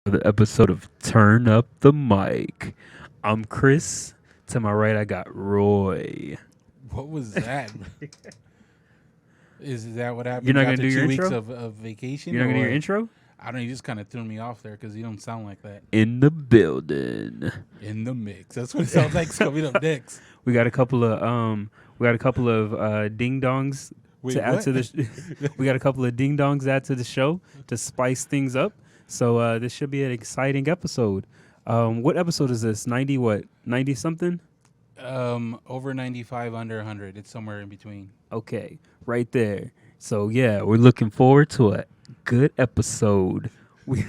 The episode of Turn Up the Mic. I'm Chris. To my right, I got Roy. What was that? Is that what You're happens not gonna after do your 2 weeks intro? of vacation? You're not gonna do your Or intro? I don't know, you just kind of threw me off there because you don't sound like that. In the building. In the mix. That's what it sounds like coming up next. We got a couple of ding dongs Wait, to add what? to the. We got a couple of ding dongs to add to the show to spice things up. So this should be an exciting episode. What episode is this? 90 what? 90 something? Over 95, under 100. It's somewhere in between. Okay, right there. So yeah, we're looking forward to a good episode. We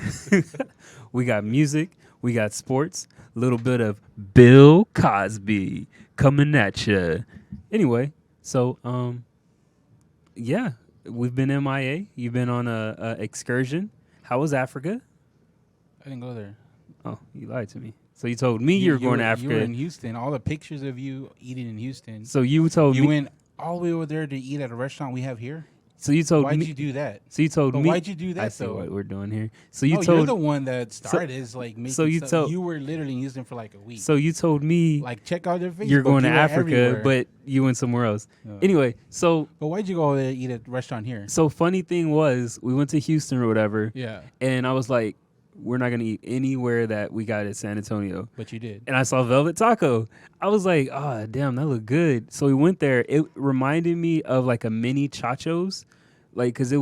we got music, we got sports, a little bit of Bill Cosby coming at you. Anyway, so yeah, we've been MIA. You've been on a excursion. How was Africa? I didn't go there. Oh, you lied to me. So you told me you were going to You were Africa. in Houston. All the pictures of you eating in Houston. So you told You me. went all the way over there to eat at a restaurant we have here? So you told Why'd me. you do that? So you told But me. why'd you do that, I see though? what we're doing here. So you You're told. the one that started. Is like making So you stuff. told- You were literally in Houston for like a week. So you told me Like, check out their Facebook. you're going to You were Africa, everywhere. but you went somewhere else. No. Anyway, so But why'd you go there eat at a restaurant here? funny thing was we went to Houston or whatever, Yeah, and I was like, we're not gonna eat anywhere that we got at San Antonio. but you did. And I saw Velvet Taco. I was like, oh damn, that looked good. So we went there. It reminded me of like a mini Chacho's, like because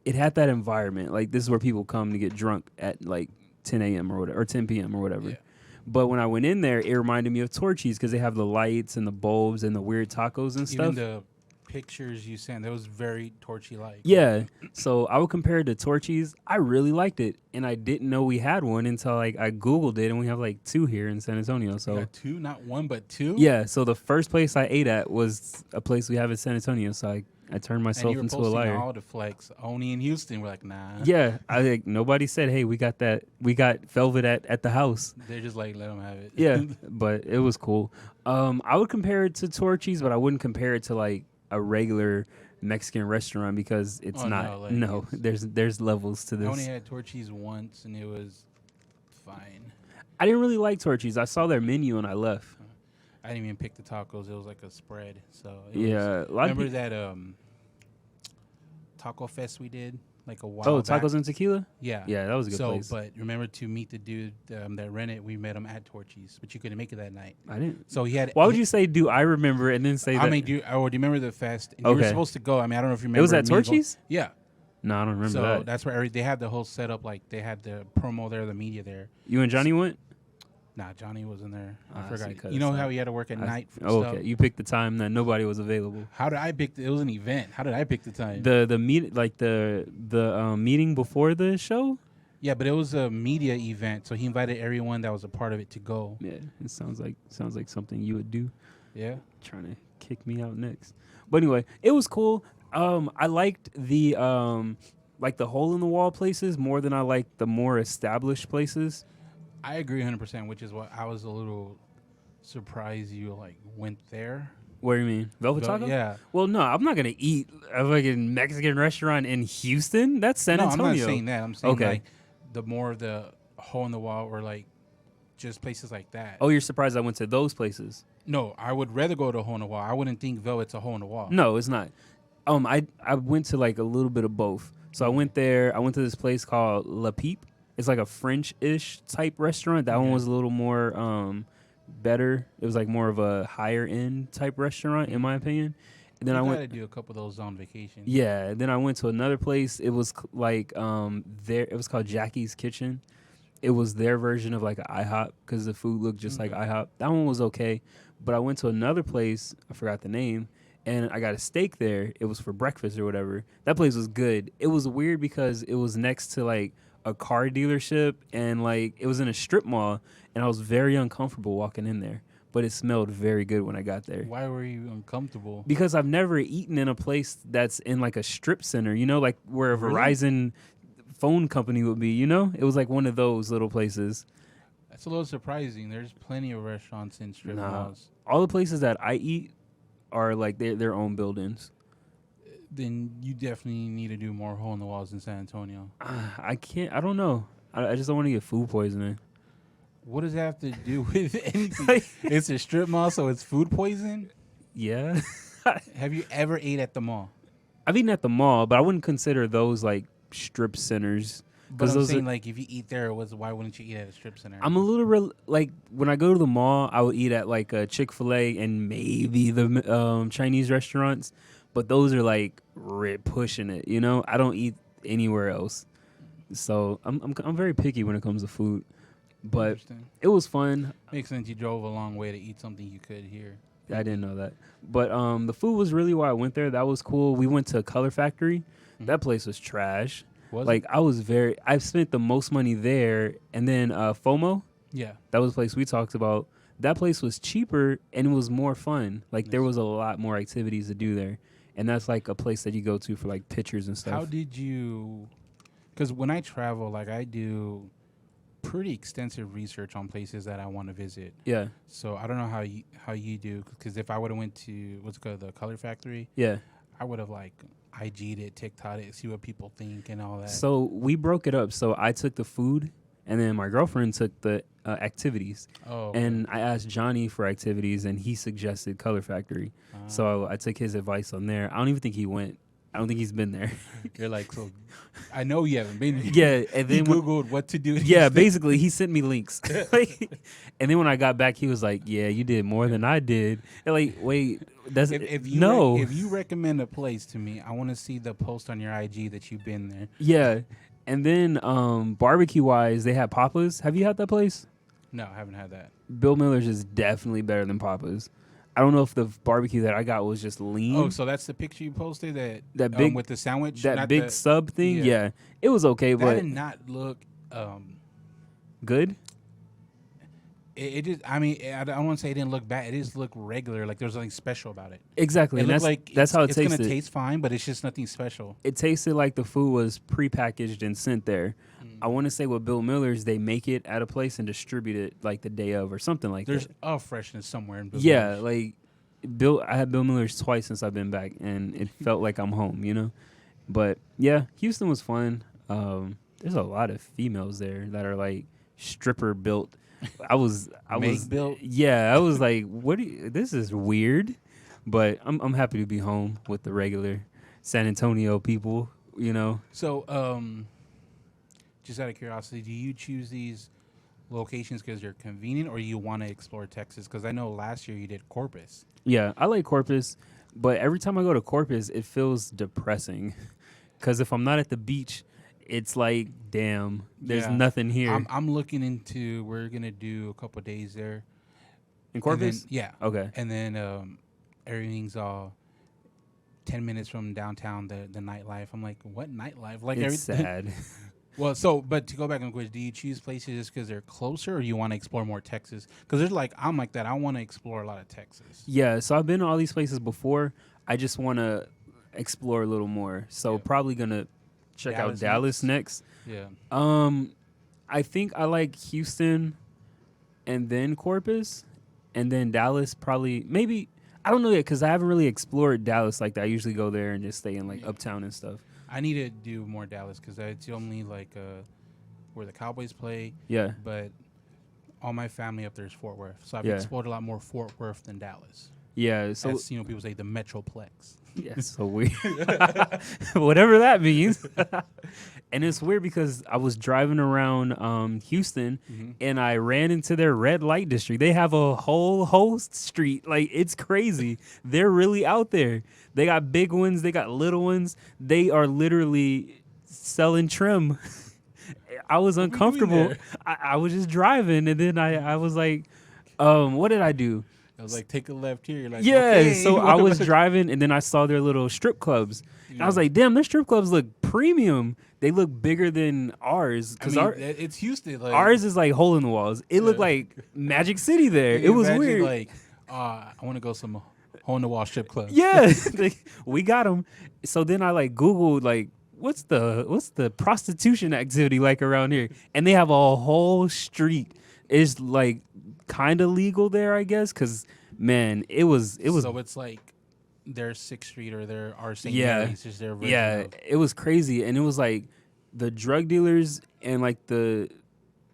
it had that environment. Like this is where people come to get drunk at like 10 a.m. or whatever, or 10 p.m. or whatever. Yeah. But when I went in there, it reminded me of Torchy's because they have the lights and the bulbs and the weird tacos and stuff. Even the pictures you sent, that was very torchy-like. Yeah. So I would compare it to Torchy's. I really liked it. And I didn't know we had one until like I Googled it and we have like two here in San Antonio. You So got two, not one, but two. yeah. So the first place I ate at was a place we have in San Antonio. So I turned And myself you were into a posting liar. all the flex. Only in Houston, we're like, nah. Yeah. Nobody said, hey, we got Velvet at the house. They're just like, let them have it. Yeah. But it was cool. I would compare it to Torchy's, but I wouldn't compare it to like a regular Mexican restaurant because it's Oh, not. no, like, No, there's levels to I this. only had Torchy's once, and it was fine. I didn't really like Torchy's. I saw their menu and I left. I didn't even pick the tacos. It was like a spread. So it was, Yeah, a lot of remember that taco fest we did like a while Oh, back? tacos and tequila. Yeah. Yeah, that was a good So, place. but remember to meet the dude that rented. We met him at Torchy's, but you couldn't make it that night. I didn't. So he had. Why would you say "Do I remember" and then say I that? mean, do you remember the fest? And you were Okay. supposed to go. I mean, I don't know if you remember. It was at me going- Torchy's. Yeah. No, I don't remember So that. that's where they had the whole setup. Like they had the promo there, the media there. You and Johnny went. Nah, Johnny wasn't there. I Ah, I see, forgot. 'cause You know it's how like- he had to work at night for Oh, stuff? okay. You picked the time that nobody was available. How did I pick? It was an event. How did I pick the time? The meet like the meeting before the show. Yeah, but it was a media event, so he invited everyone that was a part of it to go. Yeah, it sounds like something you would do. Yeah. Trying to kick me out next. But anyway, it was cool. I liked the like the hole in the wall places more than I liked the more established places. I agree 100%, which is what I was a little surprised you like went there. What do you mean? Velvet Taco? Yeah. Well, no, I'm not gonna eat a fucking Mexican restaurant in Houston. That's San No, Antonio. I'm not saying that. I'm saying Okay. like the more of the hole in the wall or like just places like that. Oh, you're surprised I went to those places? No, I would rather go to a hole in the wall. I wouldn't think Velvet's a hole in the wall. No, it's not. I went to like a little bit of both. So I went there. I went to this place called La Peep. It's like a French-ish type restaurant. That one Okay. was a little more better. It was like more of a higher end type restaurant, in my opinion. And then I I went. to do a couple of those on vacation. Yeah. And then I went to another place. It was like there. It was called Jackie's Kitchen. It was their version of like an IHOP because the food looked just like IHOP. That one was okay. But I went to another place. I forgot the name. And I got a steak there. It was for breakfast or whatever. That place was good. It was weird because it was next to like a car dealership and like it was in a strip mall. And I was very uncomfortable walking in there. But it smelled very good when I got there. Why were you uncomfortable? Because I've never eaten in a place that's in like a strip center, you know, like where a Really? Verizon phone company would be, you know? It was like one of those little places. That's a little surprising. There's plenty of restaurants in strip Nah. malls. All the places that I eat are like their own buildings. Then you definitely need to do more hole in the walls in San Antonio. I can't. I don't know. I just don't want to get food poisoning. What does that have to do with anything? Like, It's a strip mall, so it's food poison. yeah. Have you ever ate at the mall? I've eaten at the mall, but I wouldn't consider those like strip centers. But I'm those saying, are, like, if you eat there, why wouldn't you eat at a strip center? I'm a little like when I go to the mall, I would eat at like a Chick-fil-A and maybe the Chinese restaurants, but those are like pushing it. You know, I don't eat anywhere else, so I'm very picky when it comes to food. But Interesting. it was fun. Makes sense. You drove a long way to eat something you could here. I didn't know that, but the food was really why I went there. That was cool. We went to Color Factory. Mm-hmm. That place was trash. Was Like it? I've spent the most money there, and then FOMO. Yeah. That was a place we talked about. That place was cheaper and it was more fun. Like there was a lot more activities to do there, and that's like a place that you go to for like pictures and stuff. How did you? Because when I travel, like I do pretty extensive research on places that I want to visit. Yeah, So I don't know how you do. Because if I would have went to what's it called, the Color Factory, yeah. I would have like IG'd it, TikTok'd it, see what people think and all that. So we broke it up. So I took the food, and then my girlfriend took the activities. Oh. Okay. And I asked Johnny for activities, and he suggested Color Factory. So I took his advice on there. I don't even think he went. I don't think he's been there. You're like, so I know you haven't been here. Yeah, and He then Googled what to do. yeah, basically he sent me links. And then when I got back, he was like, "Yeah, you did more than I did." And like, wait, that's If you no. if you recommend a place to me, I want to see the post on your IG that you've been there. Yeah, and then barbecue wise, they had Papa's. Have you had that place? No, I haven't had that. Bill Miller's is definitely better than Papa's. I don't know if the barbecue that I got was just lean. Oh, so that's the picture you posted that big with the sandwich, that not big the, sub thing. yeah. Yeah, it was okay, that but did not look. good. It just. I mean, I don't want to say it didn't look bad. It just looked regular. Like there was nothing special about it. Exactly, It and looked like that's how it it's tasted. gonna taste fine, but it's just nothing special. It tasted like the food was prepackaged and sent there. I want to say with Bill Miller's, they make it at a place and distribute it like the day of or something like There's that. a freshness somewhere in Bill Yeah, Miller's. like I had Bill Miller's twice since I've been back, and it felt like I'm home, you know. But yeah, Houston was fun. There's a lot of females there that are like stripper built. I was built. Yeah, I was like, what? This is weird, but I'm happy to be home with the regular San Antonio people, you know. So, just out of curiosity, do you choose these locations because they're convenient, or you want to explore Texas? Because I know last year you did Corpus. Yeah, I like Corpus, but every time I go to Corpus, it feels depressing. Because if I'm not at the beach, it's like, damn, there's Yeah. nothing here. I'm looking into. We're gonna do a couple days there. In Corpus? And then, yeah. Okay. And then everything's all 10 minutes from downtown. The nightlife. I'm like, what nightlife? Like It's sad. Well, so but to go back on the quiz, do you choose places just because they're closer, or you want to explore more Texas? Because there's like I'm like that. I want to explore a lot of Texas. Yeah, so I've been to all these places before. I just want to explore a little more. So Yeah. probably going to check out Dallas next. Yeah. I think I like Houston and then Corpus and then Dallas probably maybe I don't know yet because I haven't really explored Dallas like that. I usually go there and just stay in like uptown and stuff. I need to do more Dallas because it's only like where the Cowboys play. Yeah. But all my family up there is Fort Worth, so I've Yeah. explored a lot more Fort Worth than Dallas. Yeah. So As people say, the Metroplex. yeah, so weird. Whatever that means. And it's weird because I was driving around Houston and I ran into their red light district. They have a whole host street. Like, it's crazy. They're really out there. They got big ones. They got little ones. They are literally selling trim. I was What were you doing uncomfortable. there? I was just driving, and then I was like, what did I do? I was like, take a left here. You're like, Yeah, okay. so I was driving, and then I saw their little strip clubs. And I was like, damn, their strip clubs look premium. They look bigger than ours. I Because mean, it's Houston. Like, ours is like hole in the walls. It looked Yeah. like Magic City there. you It was imagine, weird. Like, I want to go some hole in the wall strip club. Yeah, like, we got them. So then I like Googled like, what's the prostitution activity like around here? And they have a whole street. It's like kind of legal there, I guess, because man, it was. So it's like their 6th Street or their our St. Yeah. Mary's is their version Yeah, of- it was crazy, and it was like the drug dealers and like the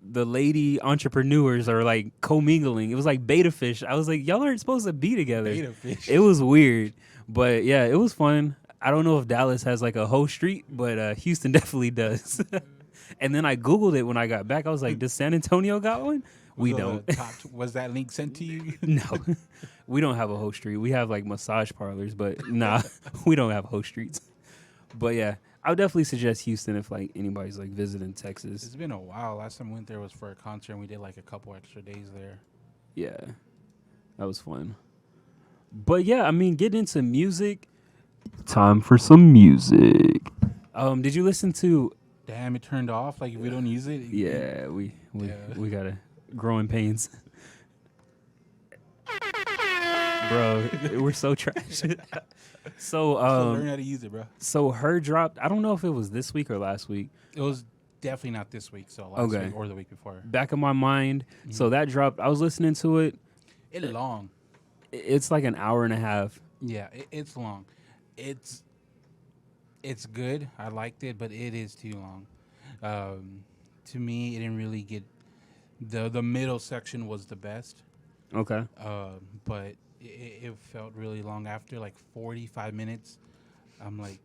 lady entrepreneurs are like commingling. It was like beta fish. I was like, y'all aren't supposed to be together. Beta fish. It was weird, but yeah, it was fun. I don't know if Dallas has like a whole street, but Houston definitely does. And then I Googled it when I got back. I was like, does San Antonio got one? We don't. Was that link sent to you? No, we don't have a whole street. We have like massage parlors, but nah, we don't have whole streets. But yeah, I would definitely suggest Houston if like anybody's like visiting Texas. It's been a while. Last time I went there was for a concert, and we did like a couple extra days there. Yeah, that was fun. But yeah, I mean, getting into music. Time for some music. Did you listen to? Damn, it turned off. Like if we don't use it. Yeah, we gotta growing pains. Bro, we're so trash. So learn how to use it, bro. So H.E.R dropped. I don't know if it was this week or last week. It was definitely not this week. So last week or the week before. Back in my mind. Mm-hmm. So that dropped. I was listening to it. It's long. It's like an hour and a half. Yeah, it's long. It's good. I liked it, but it is too long. To me, it didn't really get the middle section was the best. Okay. But it felt really long after like 45 minutes. I'm like,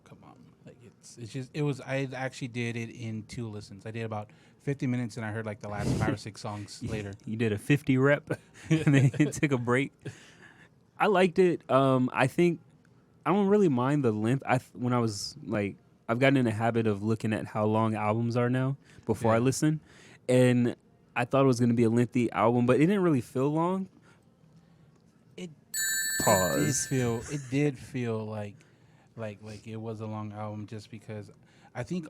come on, like it's just it was. I actually did it in 2 listens. I did about 50 minutes, and I heard like the last 5 or 6 songs later. You did a 50 rep, and then took a break. I liked it. I think I don't really mind the length. When I was like, I've gotten in the habit of looking at how long albums are now before I listen, and I thought it was going to be a lengthy album, but it didn't really feel long. It did feel like it was a long album just because I think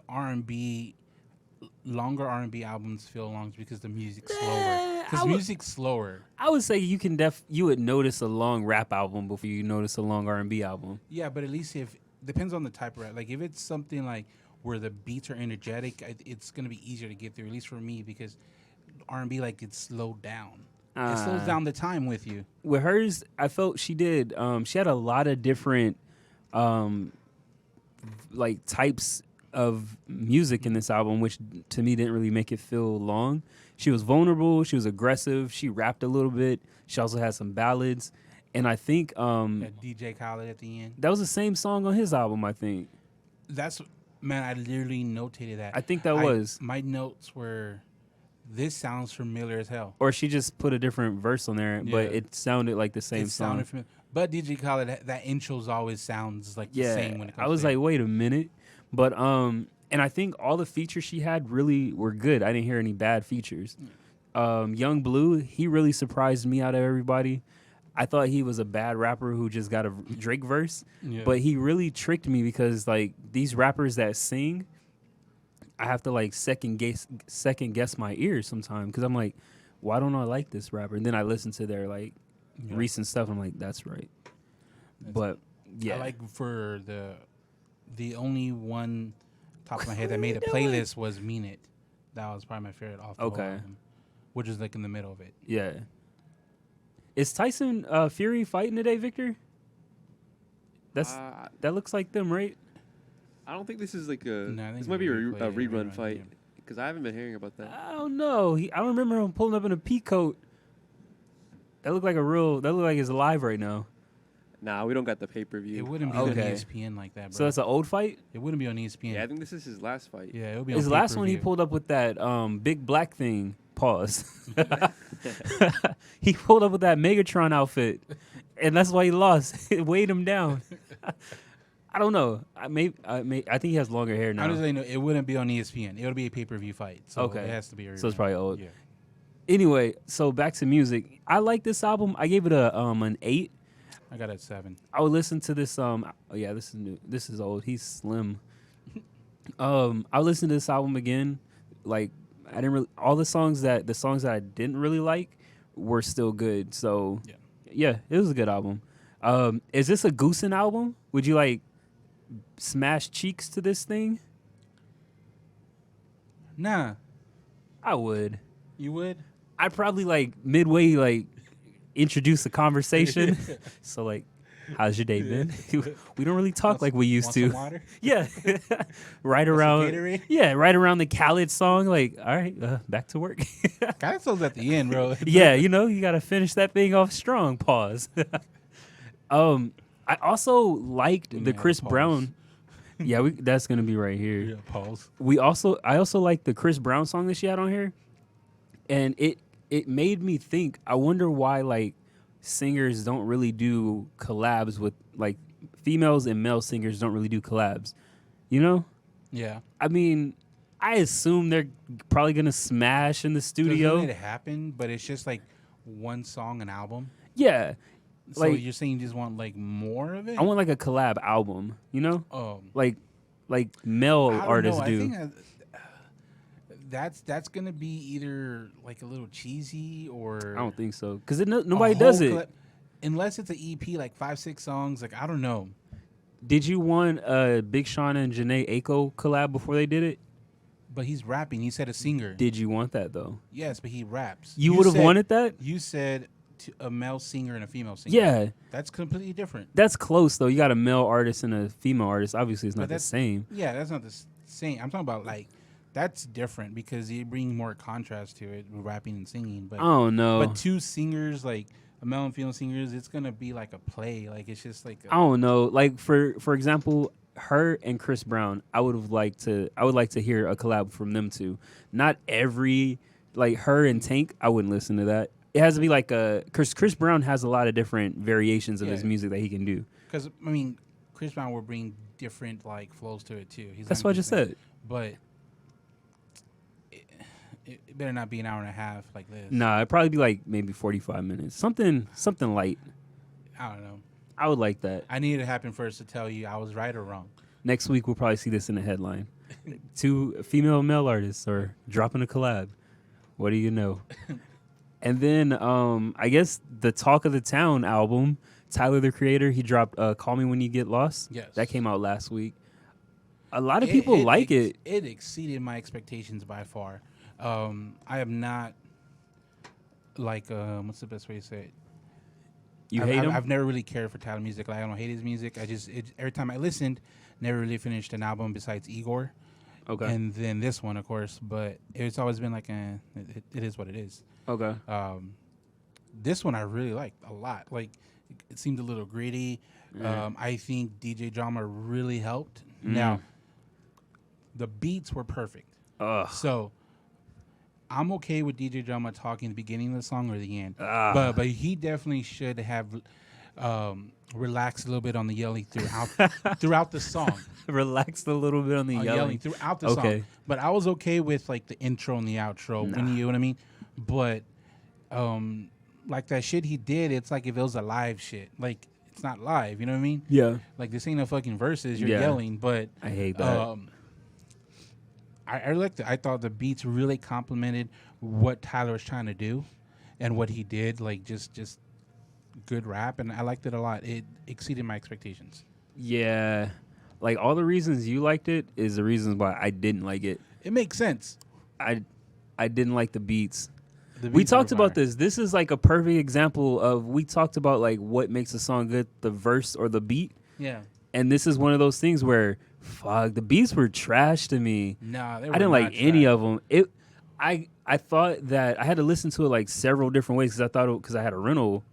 longer R&B albums feel long because the music's slower. Because music's slower. I would say you would notice a long rap album before you notice a long R&B album. Yeah, but at least depends on the type of rap. Like if it's something like where the beats are energetic, it's gonna be easier to get through. At least for me, because R&B like it's slowed down. It slows down the time with you. With hers, I felt she did. She had a lot of different, like types of music in this album, which to me didn't really make it feel long. She was vulnerable. She was aggressive. She rapped a little bit. She also had some ballads, and I think DJ Khaled at the end. That was the same song on his album. I think. Man, I literally notated that. I think that was my notes were. This sounds familiar as hell. Or she just put a different verse on there, but it sounded like the same song. Sounded familiar. But DJ Khaled, that intro always sounds like the same when it comes I was like, wait a minute. But and I think all the features she had really were good. I didn't hear any bad features. Young Blue, he really surprised me out of everybody. I thought he was a bad rapper who just got a Drake verse, but he really tricked me because like these rappers that sing, I have to like second guess my ears sometimes because I'm like, why don't I like this rapper? And then I listen to their like recent stuff. And I'm like, that's right. But yeah, I like for the only one top of my head that made a playlist was Mean It. That was probably my favorite off the whole album, which is like in the middle of it. Yeah. Is Tyson Fury fighting today, Victor? That looks like them, right? I don't think this is like this might be a rerun fight because I haven't been hearing about that. I don't know. I don't remember him pulling up in a pea coat. That looked like it's alive right now. Nah, we don't got the pay-per-view. It wouldn't be on ESPN like that, bro. So it's an old fight? It wouldn't be on ESPN. Yeah, I think this is his last fight. Yeah, it would be on his last one. He pulled up with that big black thing. Pause. He pulled up with that Megatron outfit, and that's why he lost. It weighed him down. I don't know. I think he has longer hair now. Honestly, no, it wouldn't be on ESPN. It would be a pay-per-view fight. So it has to be a So it's probably old. Yeah. Anyway, so back to music. I like this album. I gave it an 8. I got it 7. I would listen to this. This is new. This is old. He's slim. I listened to this album again. Like I didn't really the songs that I didn't really like were still good. So yeah, it was a good album. Is this a Goosen album? Would you like smash cheeks to this thing? Nah. I would. You would? I'd probably like midway like introduce a conversation. So like How's your day been? We don't really talk like we used to. Some water? Yeah. right around. Yeah, right around the Khaled song. Like, all right, back to work. Khaled song's at the end, bro. Yeah, you got to finish that thing off strong. Pause. I also liked the Chris Brown. Yeah, that's gonna be right here. Yeah, pause. I also like the Chris Brown song that she had on here, and it made me think. I wonder why like singers don't really do collabs with like females and male singers don't really do collabs. You know? Yeah. I mean, I assume they're probably gonna smash in the studio. It happen, but it's just like one song, an album. Yeah. So like, you're saying you just want like more of it? I want like a collab album, you know? Like male artists do. I think that's gonna be either like a little cheesy or I don't think so because nobody does it unless it's an EP like 5-6 songs. Like I don't know. Did you want Big Sean and Jhené Aiko collab before they did it? But he's rapping. He said a singer. Did you want that though? Yes, but he raps. You would have wanted that? You said a male singer and a female singer. Yeah. That's completely different. That's close, though. You got a male artist and a female artist. Obviously, it's not the same. Yeah, that's not the same. I'm talking about, like, that's different because you bring more contrast to it, rapping and singing. But I don't know. But two singers, like, a male and female singers, it's going to be like a play. Like, it's just like... I don't know. Like, for example... Her and Chris Brown, I would like to hear a collab from them two. Not every like her and Tank, I wouldn't listen to that. It has to be like Chris Brown has a lot of different variations of his music that he can do. Because I mean, Chris Brown will bring different like flows to it too. That's what I just said. But it better not be an hour and a half like this. Nah, it'd probably be like maybe 45 minutes. Something light. I don't know. I would like that. I need it to happen first to tell you I was right or wrong. Next week, we'll probably see this in the headline. 2 female male artists are dropping a collab. What do you know? And then I guess the Talk of the Town album, Tyler, the Creator, he dropped Call Me When You Get Lost. Yes. That came out last week. A lot of people like it. It exceeded my expectations by far. I am not like, what's the best way to say it? I've never really cared for Tyler music. Like, I don't hate his music. Every time I listened, never really finished an album besides H.E.R. Okay. And then this one, of course. But it's always been like, it is what it is. Okay. This one I really liked a lot. Like, it seemed a little gritty. I think DJ Drama really helped. Now, the beats were perfect. So I'm okay with DJ Drama talking the beginning of the song or the end, but he definitely should have relaxed a little bit on the yelling throughout the song. Relaxed a little bit on the yelling throughout the song. But I was okay with like the intro and the outro. When you know what I mean. But like that shit he did, it's like if it was a live shit. Like it's not live. You know what I mean? Yeah. Like this ain't no fucking verses. You're yelling, but I hate that. I liked it. I thought the beats really complimented what Tyler was trying to do and what he did. Like just good rap, and I liked it a lot. It exceeded my expectations. Yeah. Like all the reasons you liked it is the reasons why I didn't like it. It makes sense. I didn't like the beats. We talked about this. This is like a perfect example of we talked about like what makes a song good, the verse or the beat. Yeah. And this is one of those things where fuck, the beats were trash to me. Nah, they I were didn't like trash. any of them. I thought that I had to listen to it like several different ways because I thought because I had a rental,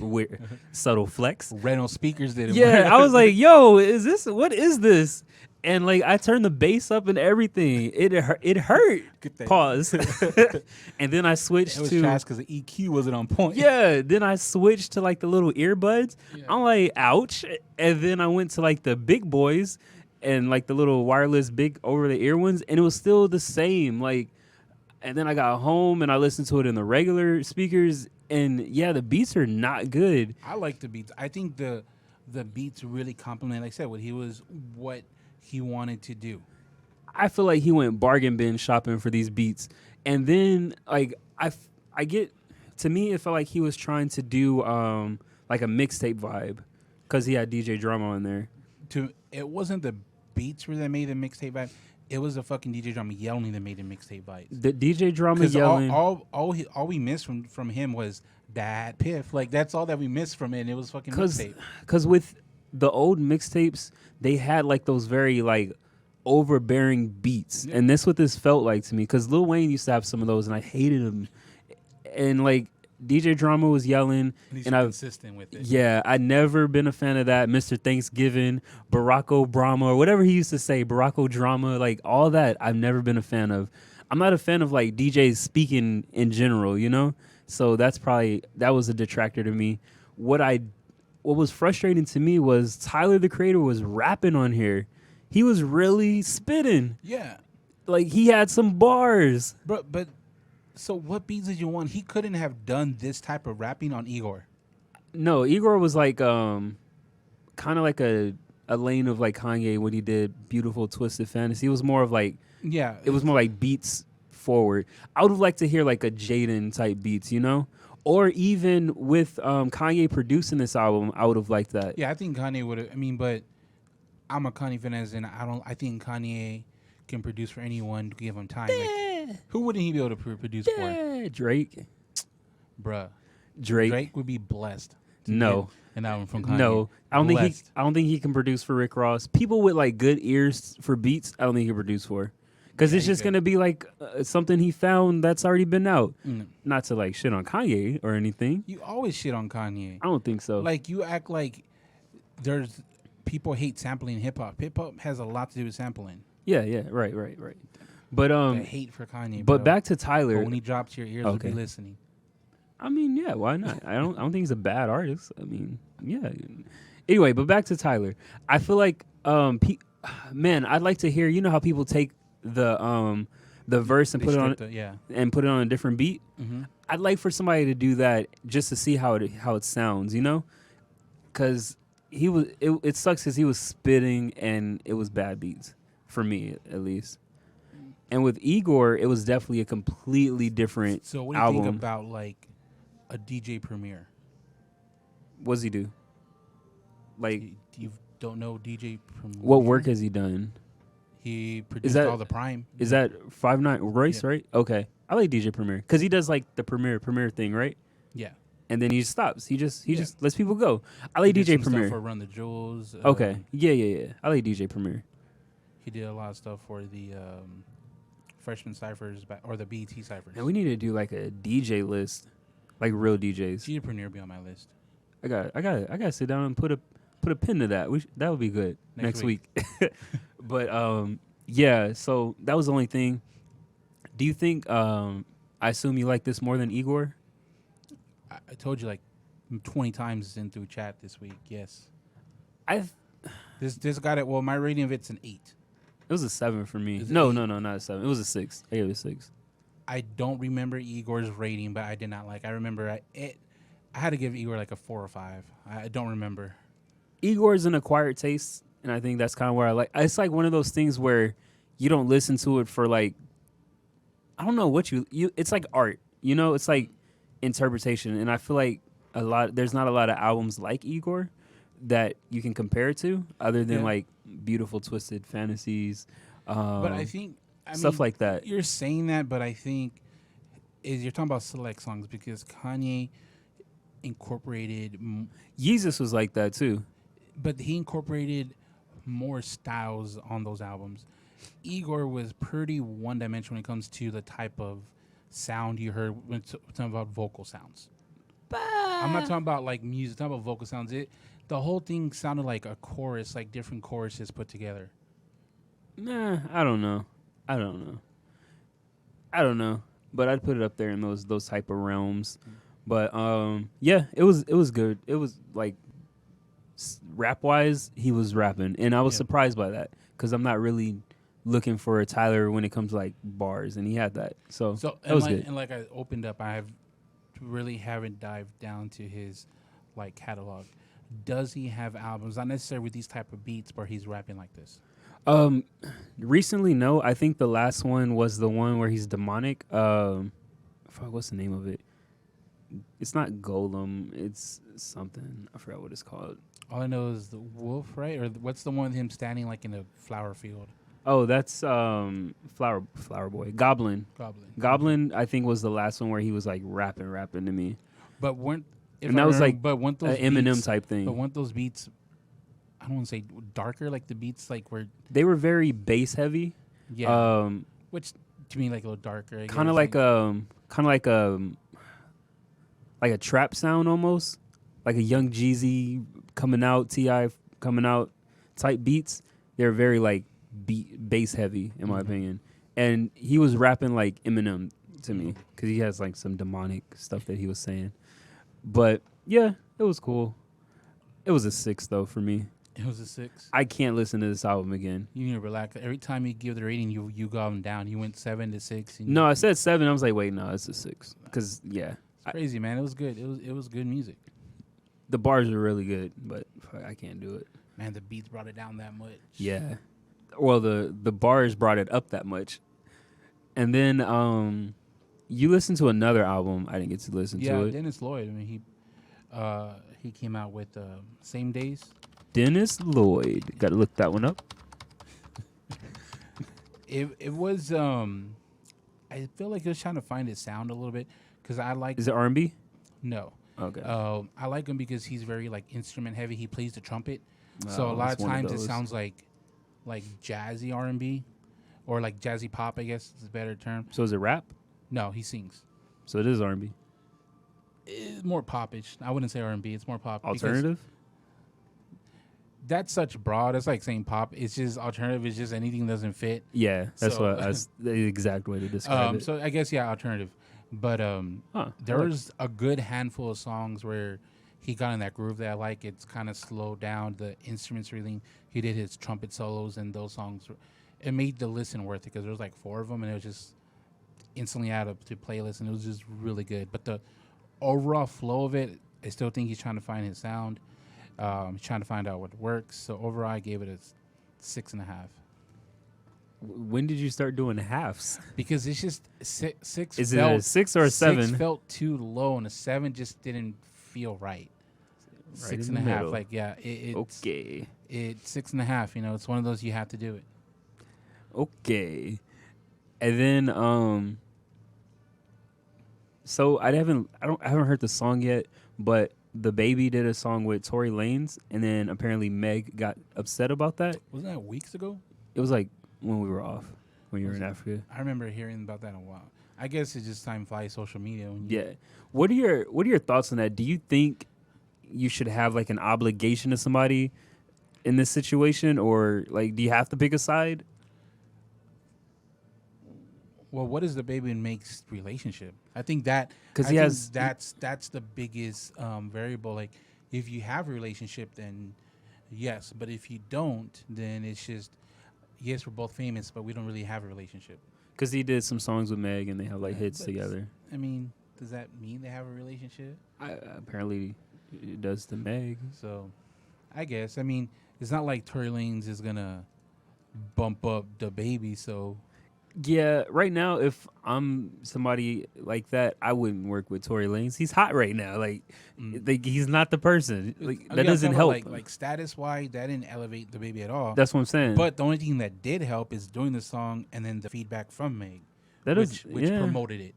weird, subtle flex. Rental speakers did it. Yeah, I was like, yo, what is this? And like I turned the bass up and everything. It hurt. Pause. And then I switched it was to trash because the EQ wasn't on point. Yeah. Then I switched to like the little earbuds. Yeah. I'm like, ouch. And then I went to like the big boys and like the little wireless big over the ear ones, and it was still the same. Like, and then I got home and I listened to it in the regular speakers, and yeah, the beats are not good. I like the beats. I think the beats really complement, like I said, what he wanted to do. I feel like he went bargain bin shopping for these beats, and then like I get, to me it felt like he was trying to do like a mixtape vibe because he had DJ Drama in there. It wasn't the beats that made the mixtape vibe. It was the fucking DJ Drama yelling that made the mixtape vibes. The DJ Drama yelling. All we missed from him was that piff. Like that's all that we missed from it. And it was fucking mixtape. Because with the old mixtapes, they had like those very like overbearing beats, and that's what this felt like to me. Because Lil Wayne used to have some of those, and I hated him. And like DJ Drama was yelling, and I was consistent with it. Yeah, I'd never been a fan of that. Mr. Thanksgiving, Barack Obama, or whatever he used to say, Barack O'Drama, like all that. I've never been a fan of. I'm not a fan of like DJs speaking in general, you know. So that was a detractor to me. What was frustrating to me was Tyler the Creator was rapping on here. He was really spitting. Yeah. Like he had some bars. But so what beats did you want? He couldn't have done this type of rapping on H.E.R. No, H.E.R was like kind of like a lane of like Kanye when he did Beautiful Twisted Fantasy. It was more of like it was more like beats forward. I would have liked to hear like a Jaden type beats, you know? Or even with Kanye producing this album, I would have liked that. Yeah, I think Kanye would have. I mean, but I'm a Kanye fan, and I think Kanye can produce for anyone to give him time. Like, who wouldn't he be able to produce for? Drake. Bruh. Drake. Drake would be blessed. No. An album from Kanye. No. I don't think he can produce for Rick Ross. People with like good ears for beats, I don't think he can produce for. Because it's just going to be like something he found that's already been out. Not to like shit on Kanye or anything. You always shit on Kanye. I don't think so. Like you act like there's people hate sampling hip hop. Hip hop has a lot to do with sampling. Yeah, right. But the hate for Kanye. But back to Tyler. But when he drops your ears, will be listening. I mean, yeah, why not? I don't think he's a bad artist. I mean, yeah. Anyway, but back to Tyler. I feel like man, I'd like to hear, you know how people take the verse and put it on a different beat. Mm-hmm. I'd like for somebody to do that just to see how it sounds, you know, because it sucks because he was spitting and it was bad beats for me at least. And with H.E.R, it was definitely a completely different. So what do you think about like a DJ Premier? What does he do? Like you don't know DJ Premier? What work has he done? He produced all the Prime. Is that 5'9" Royce, right? Okay. I like DJ Premier because he does like the Premier thing, right? Yeah. And then he stops. He just lets people go. I like DJ Premier. For Run the Jewels. Okay. Yeah. I like DJ Premier. He did a lot of stuff for the Freshman Cyphers or the BET Cyphers. And we need to do like a DJ list, like real DJs. DJ Premier be on my list. I got to sit down and put a pin to that. That would be good next week. But yeah, so that was the only thing. Do you think I assume you like this more than H.E.R? I told you like 20 times in through chat this week. Yes. This got it. Well, my rating of it's an 8. It was a 7 for me. No, not a 7. It was a 6. I gave it a 6. I don't remember H.E.R.'s rating, but I did not like. I remember I had to give H.E.R like a 4 or 5. I don't remember. H.E.R is an acquired taste, and I think that's kind of where I like. It's like one of those things where you don't listen to it for like, I don't know what you. It's like art, you know. It's like interpretation, and I feel like there's not a lot of albums like H.E.R that you can compare it to, other than like Beautiful Twisted Fantasies. But I think stuff like that. You're saying that, but I think you're talking about select songs because Kanye incorporated. Yeezus was like that too. But he incorporated more styles on those albums. H.E.R was pretty one-dimensional when it comes to the type of sound you heard when talking about vocal sounds. I'm not talking about like music, I'm talking about vocal sounds. The whole thing sounded like a chorus, like different choruses put together. Nah, I don't know. But I'd put it up there in those type of realms. But yeah, it was good. It was like rap wise, he was rapping, and I was surprised by that because I'm not really looking for a Tyler when it comes to like bars, and he had that. So that was good. And like I opened up, I haven't dived down to his like catalog. Does he have albums, not necessarily with these type of beats, where he's rapping like this? Recently, no. I think the last one was the one where he's demonic. What's the name of it? It's not Golem. It's something. I forgot what it's called. All I know is the wolf, right? Or what's the one with him standing like in a flower field? Oh, that's Flower Boy. Goblin. I think was the last one where he was like rapping to me. But weren't and that was like but weren't those Eminem beats, type thing. But weren't those beats? I don't want to say darker, like the beats like were. They were very bass heavy. Yeah. Which to me like a little darker. Kind of like like a trap sound almost, like a Young Jeezy coming out, T.I. coming out type beats. They're very like bass heavy in my opinion, and he was rapping like Eminem to me because he has like some demonic stuff that he was saying. But yeah, it was cool. It was a 6 though for me. It was a 6. I can't listen to this album again. You need to relax. Every time you give the rating, you go them down. You went 7 to 6. No, I said 7. I was like, wait, no, it's a 6 because yeah. It's crazy, man. It was good. It was good music. The bars are really good, but I can't do it. Man, the beats brought it down that much. Yeah. Well, the bars brought it up that much. And then you listened to another album I didn't get to listen to it. Yeah, Dennis Lloyd. I mean, he came out with Same Days. Dennis Lloyd. Got to look that one up. It was I feel like it was trying to find its sound a little bit because I like. Is it R&B? No. Okay. I like him because he's very like instrument heavy. He plays the trumpet, so a lot of times it sounds like jazzy R&B, or like jazzy pop. I guess is a better term. So is it rap? No, he sings. So it is R&B. It's more popish. I wouldn't say R&B. It's more pop. Alternative? That's such broad. It's like saying pop. It's just alternative. It's just anything doesn't fit. Yeah, that's that's the exact way to describe it. So I guess yeah, alternative. But there was a good handful of songs where he got in that groove that I like. It's kind of slowed down. The instruments really. He did his trumpet solos, and those songs. It made the listen worth it because there was like 4 of them, and it was just instantly added to playlist, and it was just really good. But the overall flow of it, I still think he's trying to find his sound. He's trying to find out what works. So overall, I gave it a 6.5. When did you start doing halves? Because it's just six. Is it a 6 or a 7? 6 felt too low, and a 7 just didn't feel right. 6.5, like yeah, it's okay. It's 6.5. You know, it's one of those you have to do it. Okay, and then so I haven't heard the song yet, but the Baby did a song with Tory Lanez, and then apparently Meg got upset about that. Wasn't that weeks ago? It was like when we were off, when you were in Africa. I remember hearing about that in a while. I guess it's just time flies social media. Yeah. What are your thoughts on that? Do you think you should have like an obligation to somebody in this situation, or like do you have to pick a side? Well, what is the Baby and Meg's relationship? I think that because that's the biggest variable. Like, if you have a relationship, then yes, but if you don't, then it's just yes, we're both famous, but we don't really have a relationship. Because he did some songs with Meg, and they have like hits together. I mean, does that mean they have a relationship? Apparently, it does to Meg. So, I guess. I mean, it's not like Tory Lanez is gonna bump up the Baby, so. Yeah, right now, if I'm somebody like that, I wouldn't work with Tory Lanez. He's hot right now. Like he's not the person. Like that doesn't help. Like status-wise, that didn't elevate the Baby at all. That's what I'm saying. But the only thing that did help is doing the song and then the feedback from Meg, which promoted it.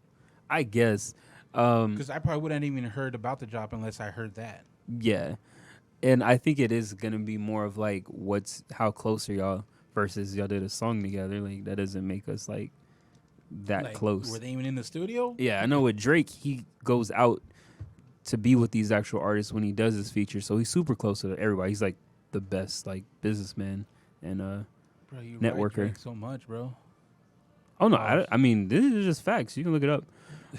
I guess. Because I probably wouldn't even heard about the drop unless I heard that. Yeah, and I think it is gonna be more of like how close are y'all? Versus y'all did a song together, like that doesn't make us like that close. Were they even in the studio? Yeah, I know with Drake, he goes out to be with these actual artists when he does his features, so he's super close to everybody. He's like the best like businessman and bro, you networker. Drake so much, bro. Oh no, I mean this is just facts. You can look it up.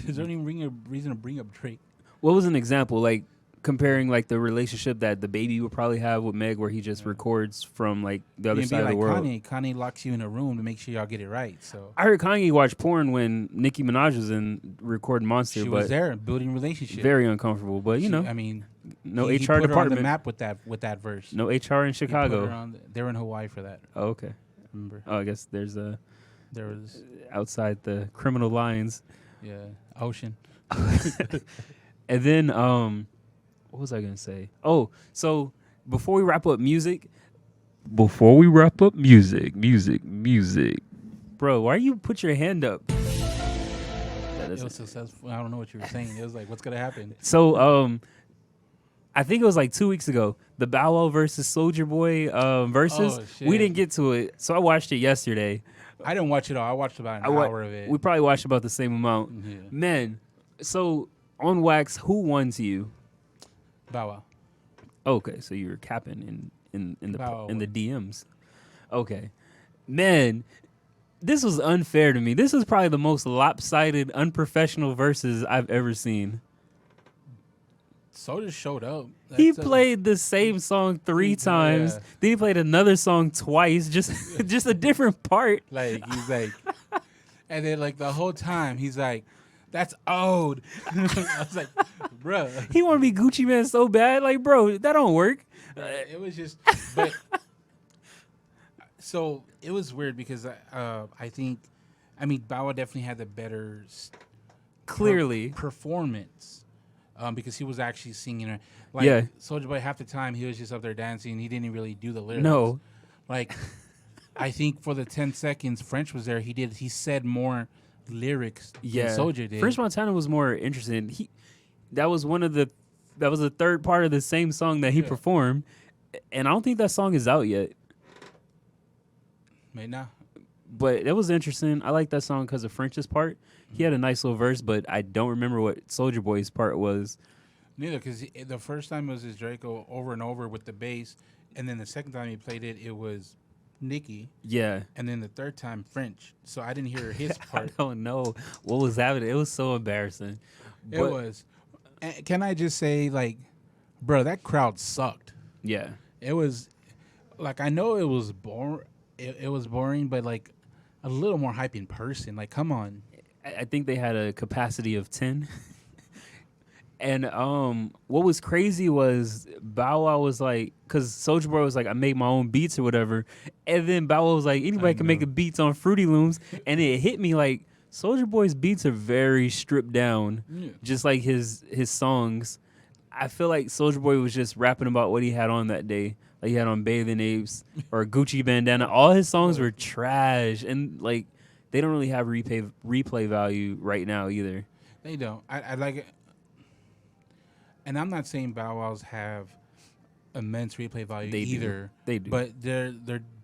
Is there any reason to bring up Drake? What was an example like? Comparing like the relationship that the Baby would probably have with Meg, where he just records from like the other side of the world. Kanye locks you in a room to make sure y'all get it right. So I heard Kanye watch porn when Nicki Minaj was in recording Monster. She was there building relationship. Very uncomfortable, but you know, I mean, no he H.E.R. put department. her on the map with that verse. No H.E.R. in Chicago. They were in Hawaii for that. Oh, okay. Remember? Oh, I guess there was outside the criminal lines. Yeah, ocean. And then what was I gonna say? Oh, so before we wrap up music, music, bro, why you put your hand up? Yeah, it was successful. I don't know what you were saying. It was like, what's gonna happen? So, I think it was like 2 weeks ago, the Bow Wow versus Soulja Boy versus. Oh, shit. We didn't get to it, so I watched it yesterday. I didn't watch it all. I watched about an hour of it. We probably watched about the same amount. Yeah. Man, so on wax, who won to you? Bow Wow. Okay, so you were capping in Bow the DMs. Okay, man, this was unfair to me. This is probably the most lopsided, unprofessional verses I've ever seen. Soulja showed up. He played the same song 3 times. Then he played another song twice, just a different part. Like, he's like, and then like the whole time he's like, "That's old." I was like, "Bro." He want to be Gucci Man so bad, like, bro, that don't work. It was just, but so it was weird because I think, I mean, Bow Wow definitely had the better, clearly performance. Because he was actually singing her. Like, yeah. Soulja Boy, half the time, he was just up there dancing. He didn't really do the lyrics. No. Like, I think for the 10 seconds French was there, he said more lyrics than Soulja did. French Montana was more interesting. That was the third part of the same song that he performed. And I don't think that song is out yet. Maybe not. But it was interesting. I like that song because of French's part. He had a nice little verse, but I don't remember what Soulja Boy's part was. Neither, because the first time it was his Draco over and over with the bass, and then the second time he played it, it was Nicki. Yeah. And then the third time, French. So I didn't hear his part. I don't know what was happening. It was so embarrassing. It was. Can I just say, like, bro, that crowd sucked. Yeah. It was, like, I know it was boring. It was boring, but, like, a little more hype in person. Like, come on. I think they had a capacity of 10. And what was crazy was Bow Wow was like, because Soulja Boy was like, I make my own beats or whatever. And then Bow Wow was like, anybody can make a beats on Fruity Looms. And it hit me like, Soulja Boy's beats are very stripped down, just like his songs. I feel like Soulja Boy was just rapping about what he had on that day. Like he had on Bathing Apes or Gucci bandana. All his songs were trash. And like, they don't really have replay value right now either. They don't. I like it. And I'm not saying Bow Wows have immense replay value either. They do. But they're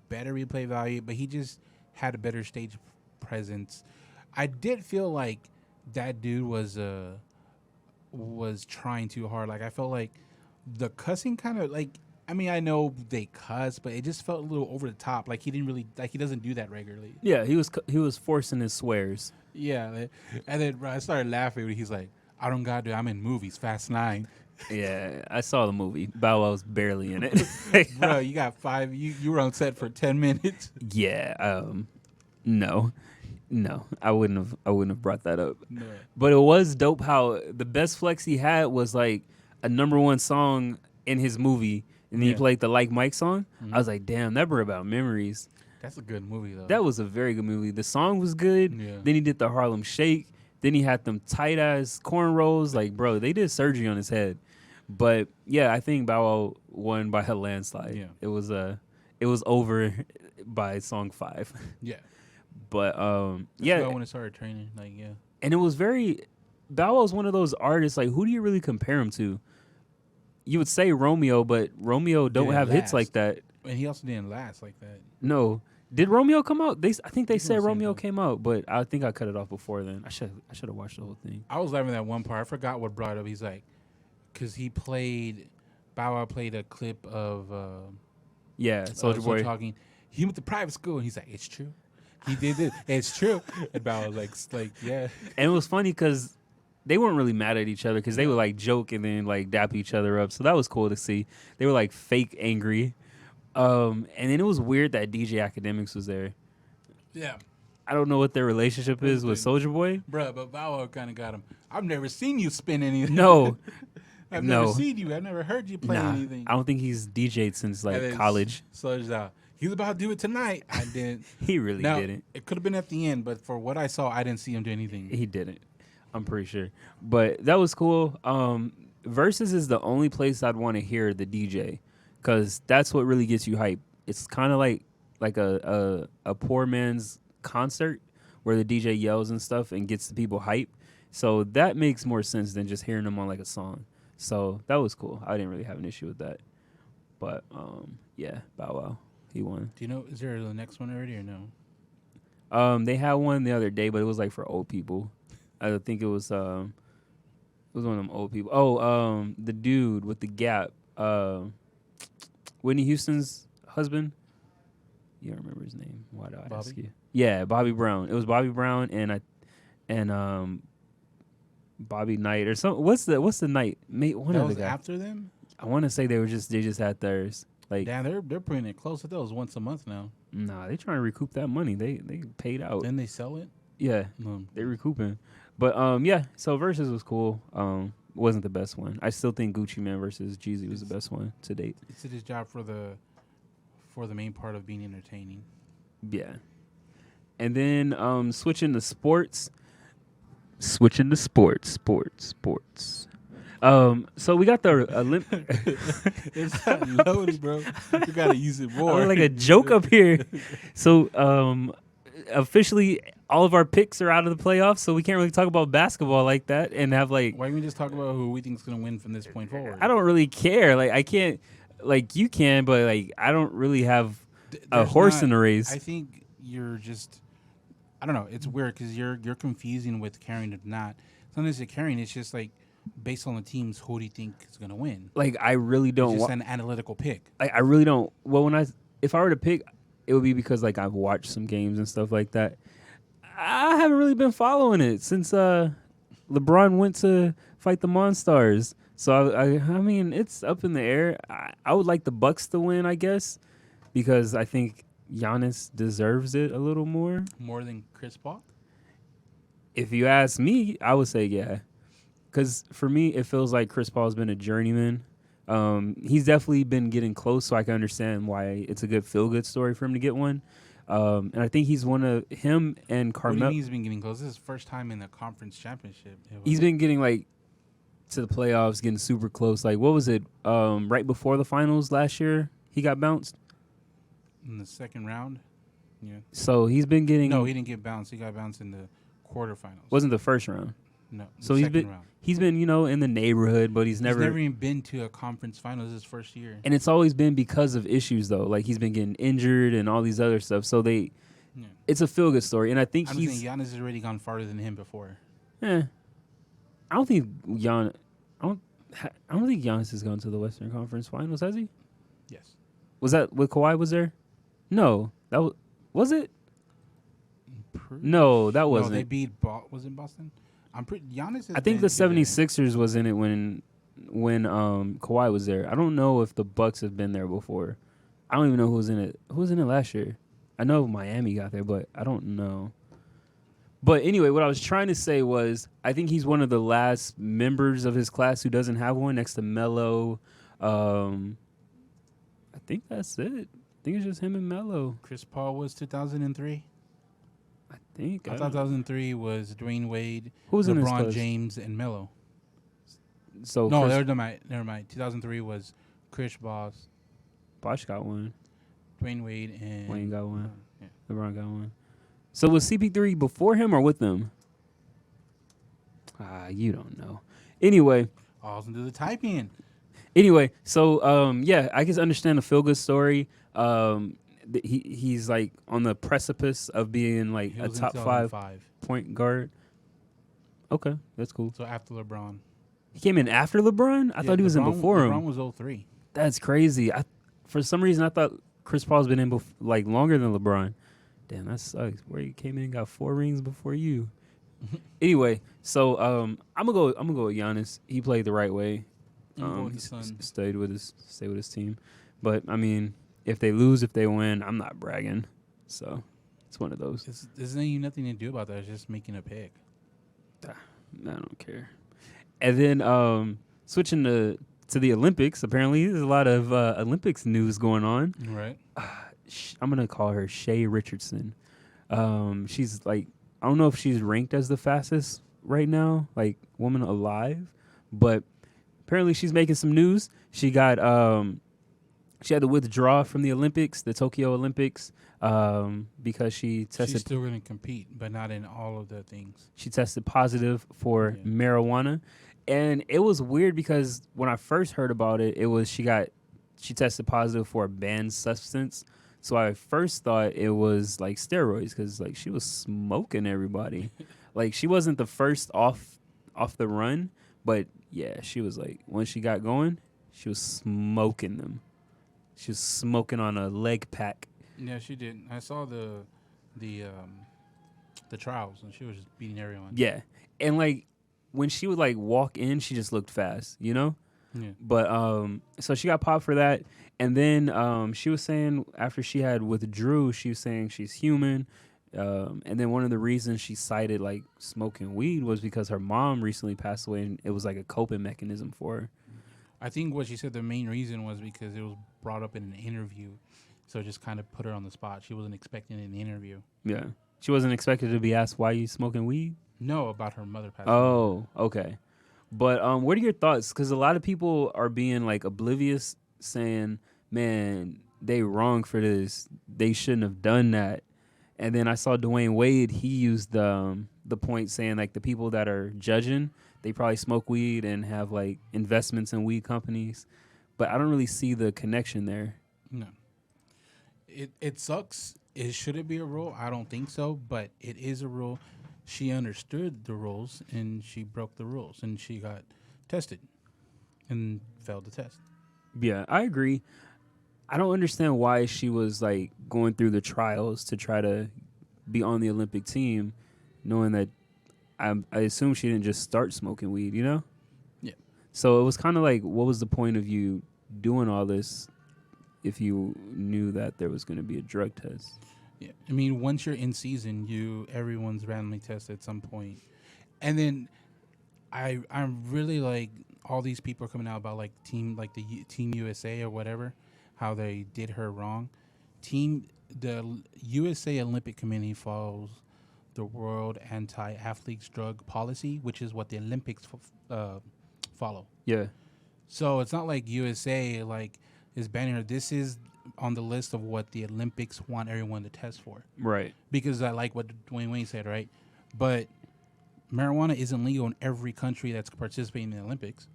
better replay value, but he just had a better stage presence. I did feel like that dude was trying too hard. Like I felt like the cussing kind of like, I mean, I know they cuss, but it just felt a little over the top. Like he didn't really, like he doesn't do that regularly. Yeah, he was forcing his swears. Yeah, and then bro, I started laughing when he's like, I don't gotta do it. I'm in movies, Fast 9. Yeah, I saw the movie. Bow Wow's barely in it. Bro, you got 5. You were on set for 10 minutes. Yeah. No, I wouldn't have brought that up. No. But it was dope how the best flex he had was like a #1 song in his movie, and then he played the Like Mike song. Mm-hmm. I was like, damn, that brought about memories. That's a good movie though. That was a very good movie. The song was good. Yeah. Then he did the Harlem Shake. Then he had them tight ass cornrows. Like, bro, they did surgery on his head. But yeah, I think Bow Wow won by a landslide. Yeah. It was over by song 5. Yeah. But That's why when I started training, like and it was very Bow Wow's one of those artists. Like, who do you really compare him to? You would say Romeo, but Romeo don't have hits like that. And he also didn't last like that. No. Did Romeo come out? I think they said Romeo came out, but I think I cut it off before then. I should have watched the whole thing. I was laughing at that one part. I forgot what brought it up. He's like, because Bow Wow played a clip of Soulja Boy talking. He went to private school, and he's like, it's true. He did it. It's true. And Bow was like, yeah. And it was funny because they weren't really mad at each other because they would like joke and then like dap each other up. So that was cool to see. They were like fake angry. And then it was weird that DJ Academics was there. Yeah. I don't know what their relationship is with Soulja Boy. Bruh, but Bow Wow kind of got him. I've never seen you spin anything. No. I've never seen you. I've never heard you play anything. I don't think he's DJ'd since like college. So he's about to do it tonight. I didn't. He really didn't. It could have been at the end, but for what I saw, I didn't see him do anything. He didn't. I'm pretty sure. But that was cool. Versus is the only place I'd want to hear the DJ because that's what really gets you hype. It's kind of like a poor man's concert where the DJ yells and stuff and gets the people hype. So that makes more sense than just hearing him on like a song. So that was cool. I didn't really have an issue with that. But yeah, Bow Wow, he won. Do you know? Is there the next one already or no? They had one the other day, but it was like for old people. I think it was one of them old people. Oh, the dude with the gap, Whitney Houston's husband. You don't remember his name? Why do I ask you? Yeah, Bobby Brown. It was Bobby Brown and Bobby Knight or something. What's the Knight? One that of the was guys. After them. I want to say they just had theirs. Like, yeah, they're putting it close. I thought it was once a month now. Nah, they trying to recoup that money. They paid out. Then they sell it. Yeah, they recouping. But yeah. So Versus was cool. Wasn't the best one. I still think Gucci Mane versus Jeezy was the best one to date. It's his job for the main part of being entertaining. Yeah. And then switching to sports. Sports. So we got the It's not loaded, bro. You gotta use it more. I'm like a joke up here. So officially all of our picks are out of the playoffs, so we can't really talk about basketball like that and have like. Why don't we just talk about who we think is gonna win from this point forward? I don't really care. Like I can't. Like you can, but like I don't really have a horse in the race. I think you're just. I don't know. It's weird because you're confusing with caring or not. Sometimes you're caring. It's just like based on the teams, who do you think is gonna win? Like I really don't. It's just an analytical pick. I really don't. Well, if I were to pick, it would be because like I've watched some games and stuff like that. I haven't really been following it since LeBron went to fight the Monstars. So I mean it's up in the air. I would like the Bucks to win, I guess, because I think Giannis deserves it a little more. More than Chris Paul? If you ask me, I would say yeah. Because for me, it feels like Chris Paul's been a journeyman. He's definitely been getting close, so I can understand why it's a good feel-good story for him to get one. And I think he's one of him and Carmelo. What do you mean he's been getting close? This is his first time in the conference championship. He's been getting like to the playoffs, getting super close. Like what was it? Right before the finals last year, he got bounced in the second round. Yeah. So he's been getting. No, he didn't get bounced. He got bounced in the quarterfinals. Wasn't the first round? No. So he's been in the neighborhood, but he's never even been to a conference final. This is his first year. And it's always been because of issues though. Like he's been getting injured and all these other stuff. So it's a feel good story, and I think Giannis has already gone farther than him before. I don't think Giannis. I don't think Giannis has gone to the Western Conference Finals, has he? Yes. Was that with Kawhi? Was there? No, that was it. No, that wasn't. No, they beat. Was it Boston? I'm pretty. Giannis. I think the 76ers was in it when Kawhi was there. I don't know if the Bucks have been there before. I don't even know who was in it. Who was in it last year? I know Miami got there, but I don't know. But anyway, what I was trying to say was I think he's one of the last members of his class who doesn't have one, next to Melo. I think that's it. I think it's just him and Melo. Chris Paul was 2003. I think. I thought 2003 was Dwayne Wade, who's in LeBron James, and Melo. So no, never mind. 2003 was Chris Bosh. Bosh got one. Dwayne Wade and Wayne got one. Yeah. LeBron got one. So was CP3 before him or with them? You don't know. Anyway. I'll do the typing. Anyway, so yeah, I guess understand the feel good story. He's like on the precipice of being like a top 5 point guard. Okay, that's cool. So after LeBron. He came in after LeBron? I thought he was in before him. LeBron was 03. That's crazy. For some reason, I thought Chris Paul's been in like longer than LeBron. Damn, that sucks. Where he came in and got 4 rings before you. Anyway, so I'm gonna go with Giannis. He played the right way. Stayed with his team. But I mean, if they lose, if they win, I'm not bragging. So it's one of those. There's nothing to do about that. It's just making a pick. I don't care. And then switching to the Olympics. Apparently, there's a lot of Olympics news going on. Right. I'm gonna call her Sha Richardson. She's like, I don't know if she's ranked as the fastest right now, like woman alive, but apparently she's making some news. She got she had to withdraw from the Olympics, the Tokyo Olympics, because she tested. She's still going to compete, but not in all of the things. She tested positive for marijuana, and it was weird because when I first heard about it, it was she tested positive for a banned substance. So I first thought it was like steroids because like she was smoking everybody. Like she wasn't the first off the run, but yeah, she was like when she got going, she was smoking them. She was smoking on a leg pack. Yeah, she did. I saw the trials, and she was just beating everyone. Yeah, and like when she would like walk in, she just looked fast, you know. Yeah. But so she got popped for that, and then she was saying after she had withdrew, she was saying she's human. And then one of the reasons she cited like smoking weed was because her mom recently passed away, and it was like a coping mechanism for her. I think what she said the main reason was because it was brought up in an interview, so it just kind of put her on the spot. She wasn't expecting an interview. Yeah, she wasn't expected to be asked why you smoking weed. No, about her mother passing. Oh, okay. But what are your thoughts? Because a lot of people are being like oblivious, saying, "Man, they wrong for this. They shouldn't have done that." And then I saw Dwayne Wade. He used the point saying like the people that are judging, they probably smoke weed and have like investments in weed companies, but I don't really see the connection there. No, it sucks. Should it be a rule? I don't think so, but it is a rule. She understood the rules and she broke the rules and she got tested and failed the test. Yeah, I agree. I don't understand why she was like going through the trials to try to be on the Olympic team, knowing that I assume she didn't just start smoking weed, you know? Yeah. So it was kind of like, what was the point of you doing all this if you knew that there was going to be a drug test? Yeah, I mean, once you're in season, everyone's randomly tested at some point, and then I'm really like all these people are coming out about like Team USA or whatever, how they did her wrong. The USA Olympic Committee follows the World Anti-Athletes Drug Policy, which is what the Olympics follow. Yeah. So it's not like USA like is banning her. This is on the list of what the Olympics want everyone to test for. Right. Because I like what Dwayne Wayne said, right? But marijuana isn't legal in every country that's participating in the Olympics.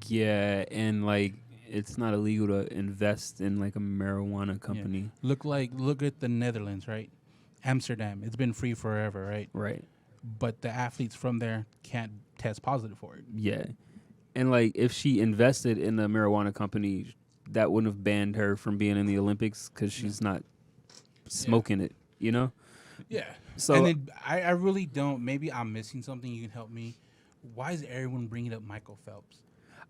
Yeah, and like it's not illegal to invest in like a marijuana company. Yeah. Look at the Netherlands, right? Amsterdam. It's been free forever, right? Right. But the athletes from there can't test positive for it. Yeah. And like if she invested in a marijuana company, that wouldn't have banned her from being in the Olympics because she's not smoking it, you know? Yeah. So and then I really don't. Maybe I'm missing something. You can help me. Why is everyone bringing up Michael Phelps?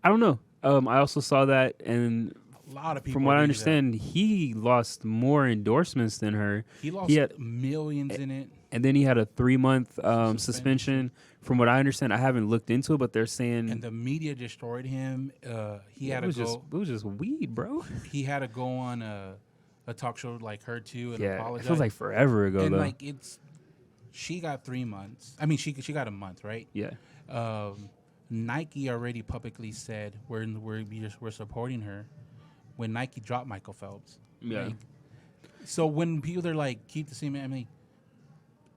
I don't know. I also saw that, and a lot of people. From what I understand, he lost more endorsements than her. He lost millions in it. And then he had a 3-month suspension. From what I understand, I haven't looked into it, but they're saying... And the media destroyed him. He had to go... It was just weed, bro. He had to go on a talk show like her, too, and apologize. It feels like forever ago, and though. Like, she got 3 months. I mean, she got a month, right? Yeah. Nike already publicly said we're supporting her when Nike dropped Michael Phelps. Yeah. Like, so when people are like, keep the same... I mean,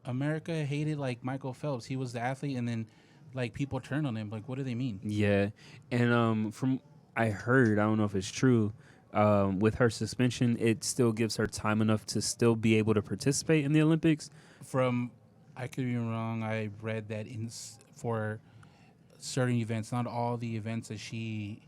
America hated like Michael Phelps. He was the athlete, and then like people turned on him. Like, what do they mean? Yeah, and from I heard, I don't know if it's true. With her suspension, it still gives her time enough to still be able to participate in the Olympics. I could be wrong. I read that for certain events, not all the events that she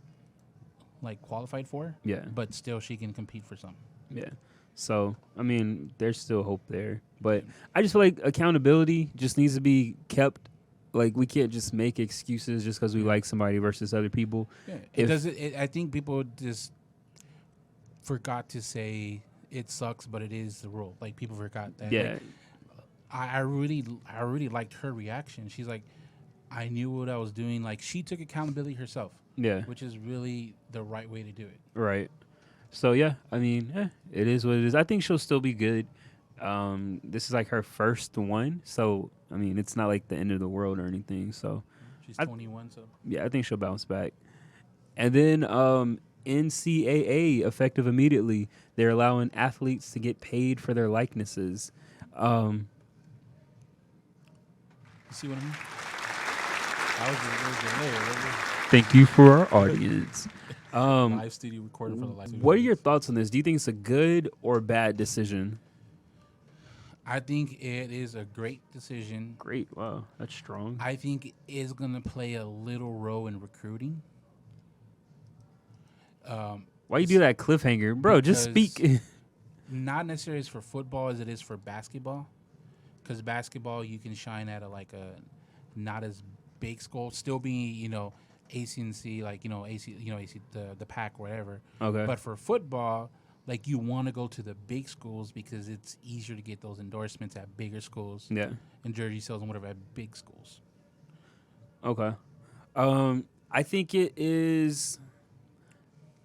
like qualified for. Yeah, but still she can compete for some. Yeah. So, I mean, there's still hope there. But I just feel like accountability just needs to be kept. Like, we can't just make excuses just because we like somebody versus other people. Yeah. I think people just forgot to say it sucks, but it is the rule. Like, people forgot that. Yeah. Like, I really liked her reaction. She's like, I knew what I was doing. Like, she took accountability herself. Yeah. Which is really the right way to do it. Right. So, yeah, I mean, it is what it is. I think she'll still be good. This is like her first one. So, I mean, it's not like the end of the world or anything. So, she's 21, so. Yeah, I think she'll bounce back. And then NCAA effective immediately. They're allowing athletes to get paid for their likenesses. You see what I mean? That was Thank you for our audience. live studio recording for the live studio. What are your thoughts on this? Do you think it's a good or bad decision? I think it is a great decision. Great. Wow, that's strong. I think it is going to play a little role in recruiting. Why you do that cliffhanger? Bro, just speak. Not necessarily for football as it is for basketball. Because basketball, you can shine at a not as big school, still being, ACNC, AC, the pack, whatever. Okay. But for football, you want to go to the big schools because it's easier to get those endorsements at bigger schools. Yeah. And jersey sales and whatever at big schools. Okay. I think it is.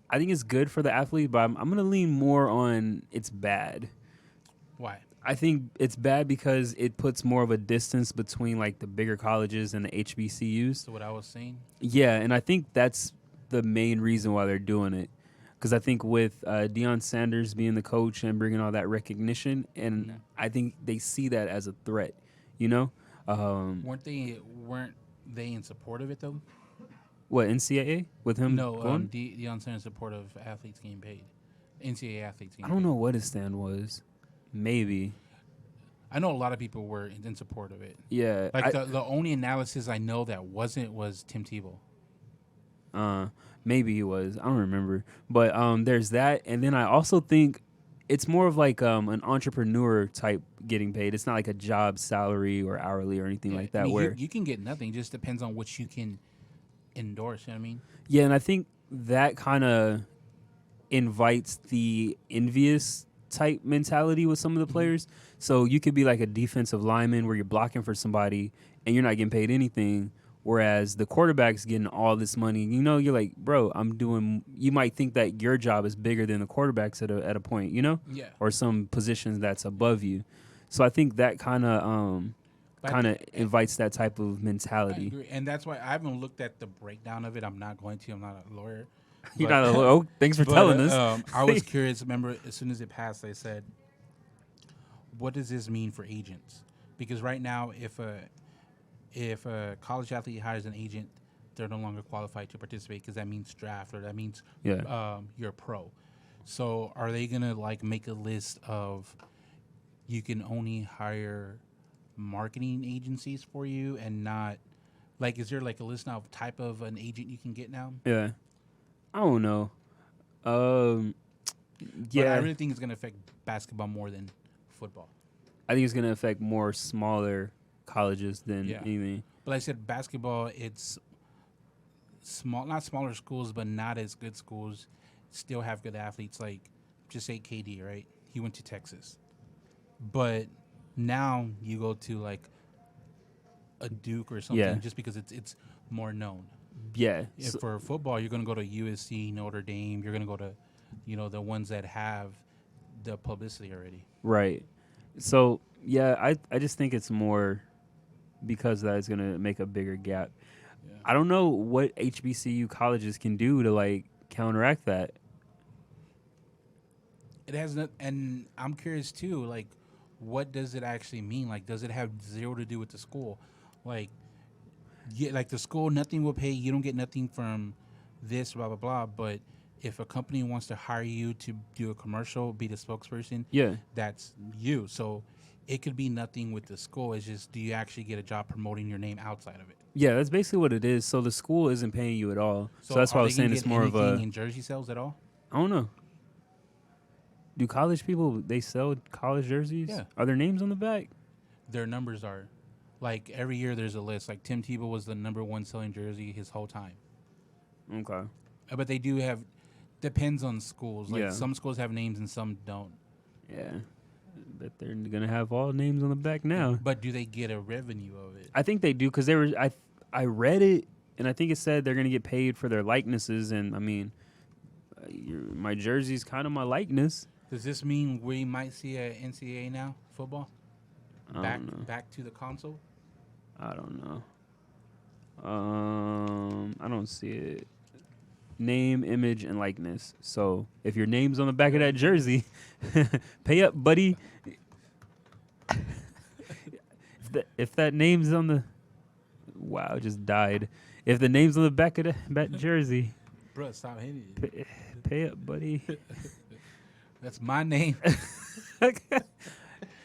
I think it's good for the athlete, but I'm going to lean more on it's bad. Why? I think it's bad because it puts more of a distance between the bigger colleges and the HBCUs. So what I was saying? Yeah, and I think that's the main reason why they're doing it. Because I think with Deion Sanders being the coach and bringing all that recognition, and I think they see that as a threat, Weren't they in support of it, though? What, NCAA? With him? No, Deion Sanders in support of athletes getting paid. NCAA athletes getting paid. I don't know what his stand was. Maybe. I know a lot of people were in support of it. Yeah. The only analysis I know that wasn't was Tim Tebow. Maybe he was. I don't remember. But there's that. And then I also think it's more of an entrepreneur type getting paid. It's not like a job salary or hourly or anything like that. Where you can get nothing. It just depends on what you can endorse. You know what I mean? Yeah, and I think that kind of invites the envious type mentality with some of the players. So you could be like a defensive lineman where you're blocking for somebody and you're not getting paid anything. Whereas the quarterback's getting all this money, you're like, bro, you might think that your job is bigger than the quarterback's at a point, Yeah. or some positions that's above you. So I think that kind of invites that type of mentality. I agree. And that's why I haven't looked at the breakdown of it. I'm not going to. I'm not a lawyer. You're not a lawyer. Oh, thanks for telling us. I was curious. Remember, as soon as it passed, they said, what does this mean for agents? Because right now, if a college athlete hires an agent, they're no longer qualified to participate because that means draft or that means you're a pro. So are they going to make a list of you can only hire marketing agencies for you and not is there a list now of type of an agent you can get now? Yeah. I don't know. But I really think it's going to affect basketball more than football. I think it's going to affect more smaller colleges than anything. But like I said, basketball, it's not smaller schools, but not as good schools still have good athletes. Just say KD, right? He went to Texas. But now you go to a Duke or something just because it's more known. Yeah. For football, you're going to go to USC, Notre Dame. You're going to go to, the ones that have the publicity already. Right. So, yeah, I just think it's more because that is going to make a bigger gap. Yeah. I don't know what HBCU colleges can do to, counteract that. It has not, and I'm curious, too, what does it actually mean? Does it have zero to do with the school? The school, nothing will pay. You don't get nothing from this, blah, blah, blah. But if a company wants to hire you to do a commercial, be the spokesperson, that's you. So it could be nothing with the school. It's just, do you actually get a job promoting your name outside of it? Yeah, that's basically what it is. So the school isn't paying you at all. So that's why I was saying it's more of a... in jersey sales at all? I don't know. Do college people, they sell college jerseys? Yeah. Are their names on the back? Their numbers are. Every year there's a list. Tim Tebow was the number one selling jersey his whole time. Okay. But they do have, depends on schools. Some schools have names and some don't. Yeah. Bet they're going to have all names on the back now. But do they get a revenue of it? I think they do because I read it, and I think it said they're going to get paid for their likenesses. And, I mean, my jersey's kind of my likeness. Does this mean we might see a NCAA now, football? Back to the console? I don't know. I don't see it. name, image, and likeness. So if your name's on the back of that jersey, pay up, buddy. if that name's on the wow, it just died. If the name's on the back of that jersey, bro, stop hitting it. Pay up, buddy. That's my name.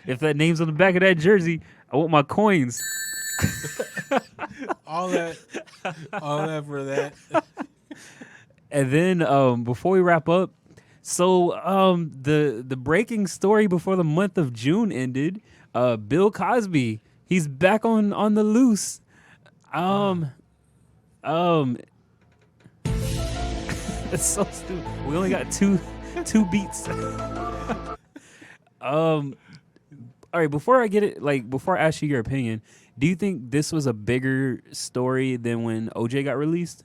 If that name's on the back of that jersey, I want my coins. all that for that. And then before we wrap up, so the breaking story before the month of June ended, Bill Cosby, he's back on the loose. It's so stupid. We only got two beats. All right, before I ask you your opinion, do you think this was a bigger story than when OJ got released?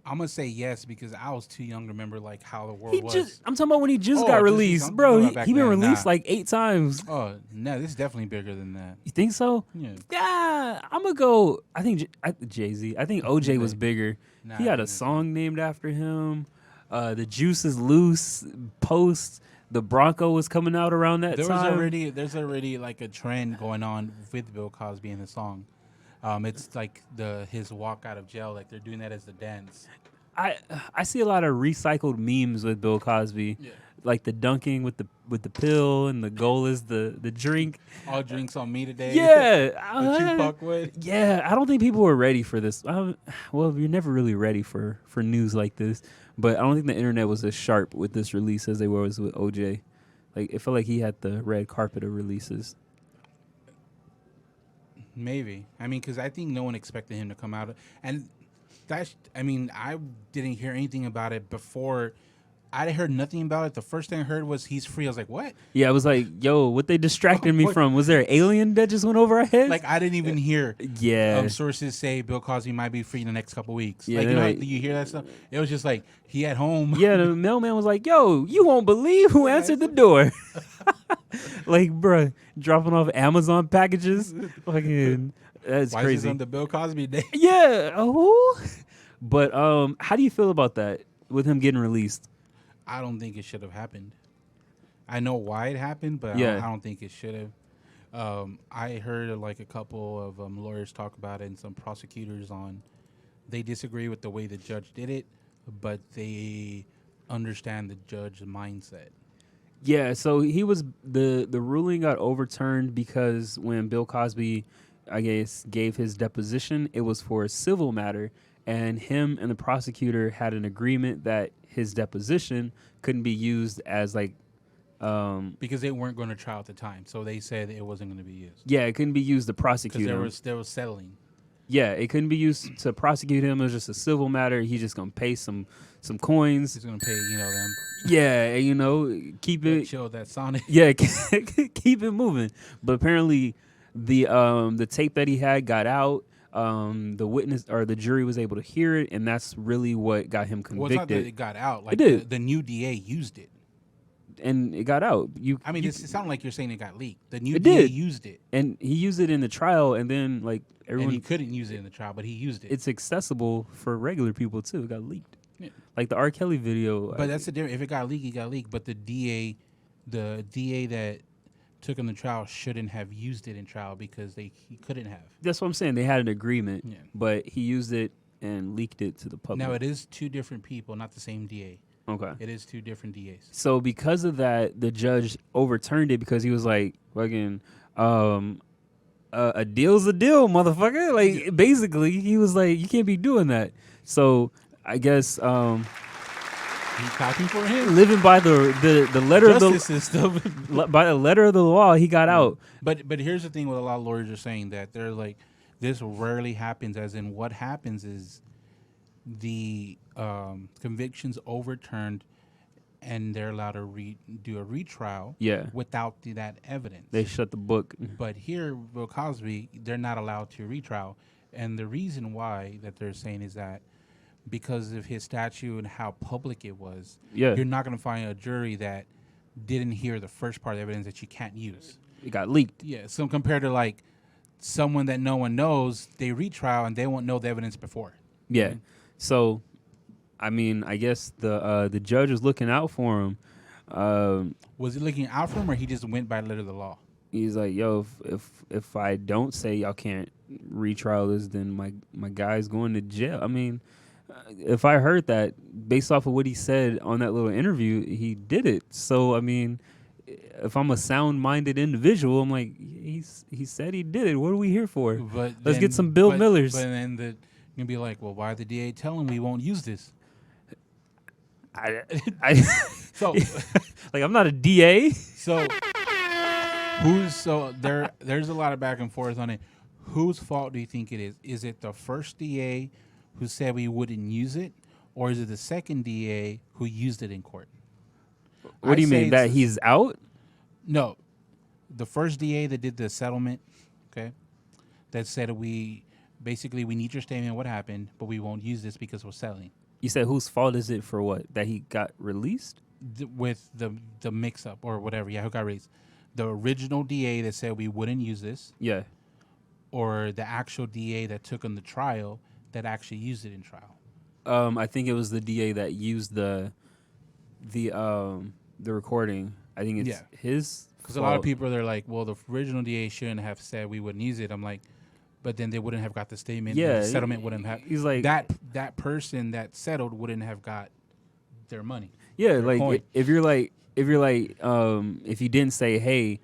I'm gonna say yes because I was too young to remember like how the world was. I'm talking about when he got released, bro. He been released like 8 times. Oh no, this is definitely bigger than that. You think so? Yeah. I'm gonna go. I think Jay-Z. I think OJ was bigger. He had a song named after him. The Juice is Loose post. The Bronco was coming out around that time. There's already like a trend going on with Bill Cosby in the song. It's like his walk out of jail, like they're doing that as the dance. I see a lot of recycled memes with Bill Cosby, like the dunking with the pill and the goal is the drink. All drinks on me today. Yeah, the Tupac way. Yeah, I don't think people were ready for this. Well, you're never really ready for news like this, but I don't think the internet was as sharp with this release as they was with OJ. Like it felt like he had the red carpet of releases. Maybe. I mean, because I think no one expected him to come out. And I didn't hear anything about it before. I heard nothing about it. The first thing I heard was he's free. I was like, what? Yeah, I was like, yo, what they distracted me from? Was there an alien that just went over our heads? Like, I didn't even hear sources say Bill Cosby might be free in the next couple weeks. Yeah, like, you hear that stuff? It was just like, he at home. Yeah, the mailman was like, yo, you won't believe who answered the door. Like, bruh, dropping off Amazon packages. Fucking, that's Why crazy. Is this on the Bill Cosby day? Yeah. Oh. But how do you feel about that with him getting released? I don't think it should have happened. I know why it happened, but I don't think it should have. I heard like a couple of lawyers talk about it and some prosecutors they disagree with the way the judge did it, but they understand the judge's mindset. Yeah, so the ruling got overturned because when Bill Cosby, I guess, gave his deposition, it was for a civil matter, and him and the prosecutor had an agreement that his deposition couldn't be used as like because they weren't going to trial at the time, so they said it wasn't going to be used. Yeah, it couldn't be used to prosecute him. Because there was settling. Yeah, it couldn't be used to prosecute him. It was just a civil matter. He's just gonna pay some coins. He's gonna pay, them. Yeah, keep it. Show that Sonic. Yeah, keep it moving. But apparently, the tape that he had got out. The witness or the jury was able to hear it, and that's really what got him convicted. Well, it's not that it got out. Like it did. The new DA used it. And it got out. It sounded like you're saying it got leaked. The new DA used it. And he used it in the trial, and then like everyone. And he couldn't use it in the trial, but he used it. It's accessible for regular people too. It got leaked. Yeah. Like the R. Kelly video. But that's the difference. If it got leaked, it got leaked. But the DA that took him to trial shouldn't have used it in trial because he couldn't have. That's what I'm saying. They had an agreement, but he used it and leaked it to the public. Now it is two different people, not the same DA. Okay. It is two different DAs. So because of that, the judge overturned it because he was like, fucking, a deal's a deal, motherfucker. Like, basically, he was like, you can't be doing that. So I guess he's talking for him. Living by the letter of the system. By the letter of the law, he got out. But here's the thing: what a lot of lawyers are saying that they're like, this rarely happens. As in, what happens is the conviction's overturned, and they're allowed to do a retrial. Yeah. Without that evidence, they shut the book. But here, Bill Cosby, they're not allowed to retrial, and the reason why that they're saying is that because of his statute and how public it was, you're not going to find a jury that didn't hear the first part of the evidence that you can't use. It got leaked. Yeah, so compared to like someone that no one knows, they retrial and they won't know the evidence before. Yeah. Mm-hmm. So, I mean, I guess the judge was looking out for him. Was he looking out for him, or he just went by the letter of the law? He's like, yo, if I don't say y'all can't retrial this, then my guy's going to jail. I mean, if I heard that based off of what he said on that little interview, he did it. So I mean, if I'm a sound-minded individual, I'm like, he said he did it. What are we here for? Let's get some Bill Millers. But then you're gonna be like, well, why did the DA tell him we won't use this? So like, I'm not a DA. So there's a lot of back and forth on it. Whose fault do you think it is? Is it the first DA who said we wouldn't use it, or is it the second DA who used it in court? What do you mean, that he's out? No, the first DA that did the settlement, okay, that said we need your statement of what happened, but we won't use this because we're selling. You said whose fault is it for what? That he got released? With the mix-up or whatever, yeah, who got released? The original DA that said we wouldn't use this? Yeah. Or the actual DA that took on the trial that actually used it in trial? I think it was the DA that used the recording. I think it's his. Because a lot of people, they're like, well, the original DA shouldn't have said we wouldn't use it. I'm like, but then they wouldn't have got the statement. Yeah, the settlement wouldn't have. He's like, that person that settled wouldn't have got their money. Yeah, like if you didn't say, hey,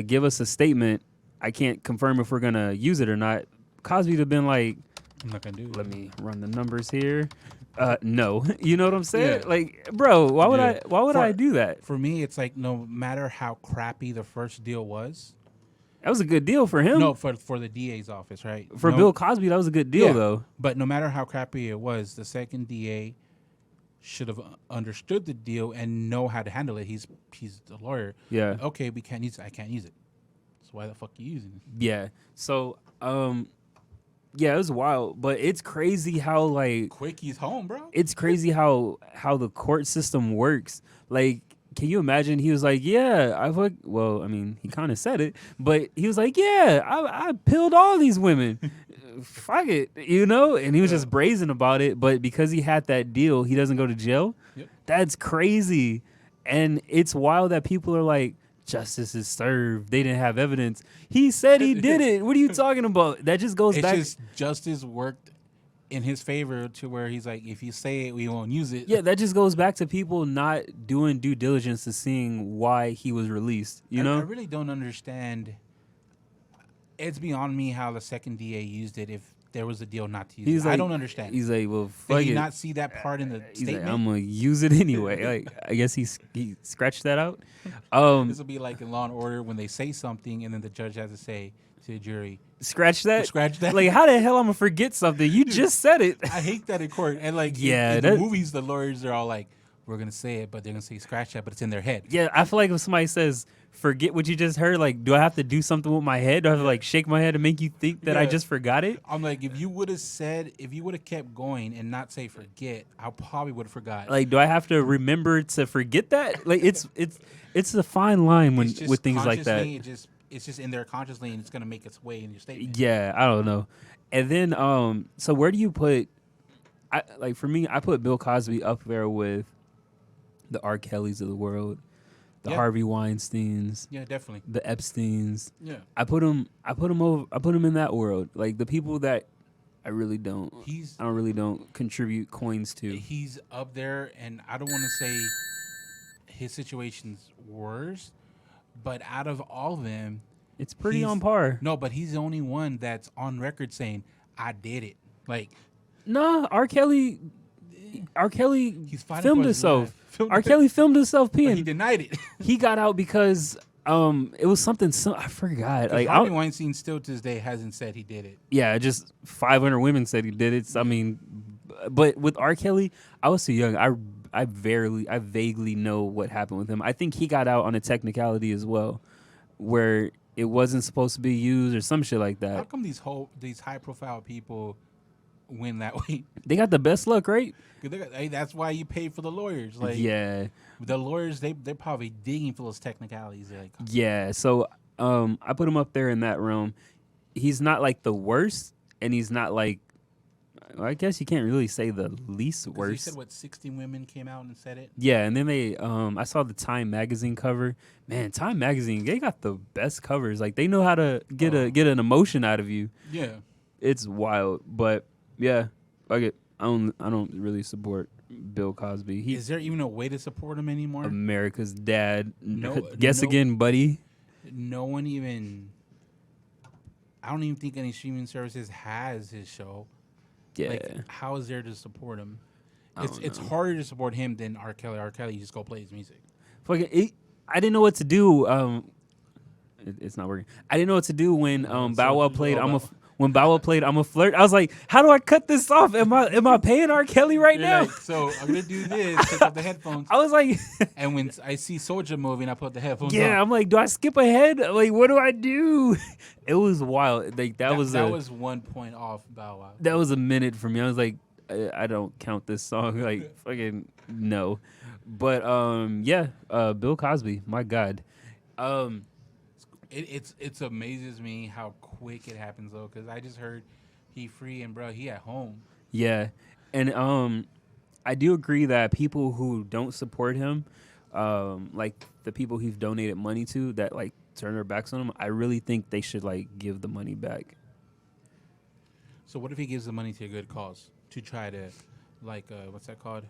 give us a statement, I can't confirm if we're gonna use it or not. Cosby'd have been like, I'm not gonna do it. Let me run the numbers here. No, you know what I'm saying? Yeah. Like, bro, why would I do that? For me, it's like, no matter how crappy the first deal was, that was a good deal for him. No, for the DA's office, right? For Bill Cosby, that was a good deal, though. But no matter how crappy it was, the second DA should have understood the deal and know how to handle it. He's the lawyer. Yeah. Okay, we can't use it. I can't use it. So why the fuck are you using it? Yeah. So, yeah, it was wild, but it's crazy how, like, quick he's home, bro. It's crazy how the court system works. Like, can you imagine? He was like, "Yeah, well, I mean, he kind of said it, but he was like, "Yeah, I pilled all these women, fuck it," you know. And he was just brazen about it. But because he had that deal, he doesn't go to jail. Yep. That's crazy, and it's wild that people are like, justice is served. They didn't have evidence. He said he did it. What are you talking about? That just goes back. It's just justice worked in his favor to where he's like, if you say it, we won't use it. Yeah, that just goes back to people not doing due diligence to seeing why he was released. You know? I really don't understand. It's beyond me how the second DA used it if there was a deal not to use it. Like, I don't understand. He's like, well, fuck it. Did he not see that part in the statement? Like, I'm going to use it anyway. Like, I guess he scratched that out. This will be like in Law and Order when they say something and then the judge has to say to the jury, Scratch that? Scratch that? Like, how the hell I'm going to forget something? You just said it. I hate that in court. And, like, yeah, in the movies, the lawyers are all like, we're going to say it, but they're going to say scratch that, but it's in their head. Yeah, I feel like if somebody says, forget what you just heard, like, do I have to do something with my head? Do I have to, like, shake my head to make you think that I just forgot it? I'm like, if you would have kept going and not say forget, I probably would have forgot. Like, do I have to remember to forget that? Like, it's a fine line with things like that. It's just in there consciously, and it's going to make its way in your statement. Yeah, I don't know. And then, so where do you put, for me, I put Bill Cosby up there with the R. Kellys of the world, the Harvey Weinsteins. Yeah, definitely. The Epsteins. Yeah. I put him in that world. Like, the people that I don't really contribute coins to. He's up there, and I don't want to say his situation's worse, but out of all of them, it's pretty on par. No, but he's the only one that's on record saying, I did it. Like, nah, R. Kelly filmed himself. R. Kelly filmed himself peeing. But he denied it. He got out because it was something. I forgot. Like, Harvey Weinstein still to this day hasn't said he did it. Yeah, just 500 women said he did it. So, I mean, but with R. Kelly, I was too young. I vaguely know what happened with him. I think he got out on a technicality as well, where it wasn't supposed to be used or some shit like that. How come these high profile people win that way? They got the best luck, right? That's why you pay for the lawyers. Like, yeah, the lawyers they're probably digging for those technicalities. Like, yeah. So I put him up there in that realm. he's not like the worst, and he's not like. I guess you can't really say the least worst. You said what 60 women came out and said it. Yeah, and then they I saw the Time magazine cover. Man, Time magazine, they got the best covers. Like they know how to get an emotion out of you. Yeah, it's wild. But yeah, I don't really support Bill Cosby. Is there even a way to support him anymore? America's dad. Guess again, buddy. No one even. I don't even think any streaming services has his show. Yeah. Like, how is there to support him? It's harder to support him than R. Kelly. R. Kelly, you just go play his music. I didn't know what to do. It's not working. I didn't know what to do when Bow Wow played. When Bow Wow played, I'm a flirt. I was like, how do I cut this off? Am I paying R. Kelly right now? Like, so I'm gonna do this. Pick up the headphones. I was like, and when I see Soulja moving, I put the headphones. Yeah, on. I'm like, do I skip ahead? Like, what do I do? It was wild. Like that was 1 point off Bow Wow. That was a minute for me. I was like, I don't count this song. Like, fucking no. But Bill Cosby, my God. It amazes me how quick it happens though, because I just heard he free and bro, he at home. Yeah, and I do agree that people who don't support him, like the people he's donated money to, that like turn their backs on him, I really think they should like give the money back. So what if he gives the money to a good cause to try to, like, what's that called?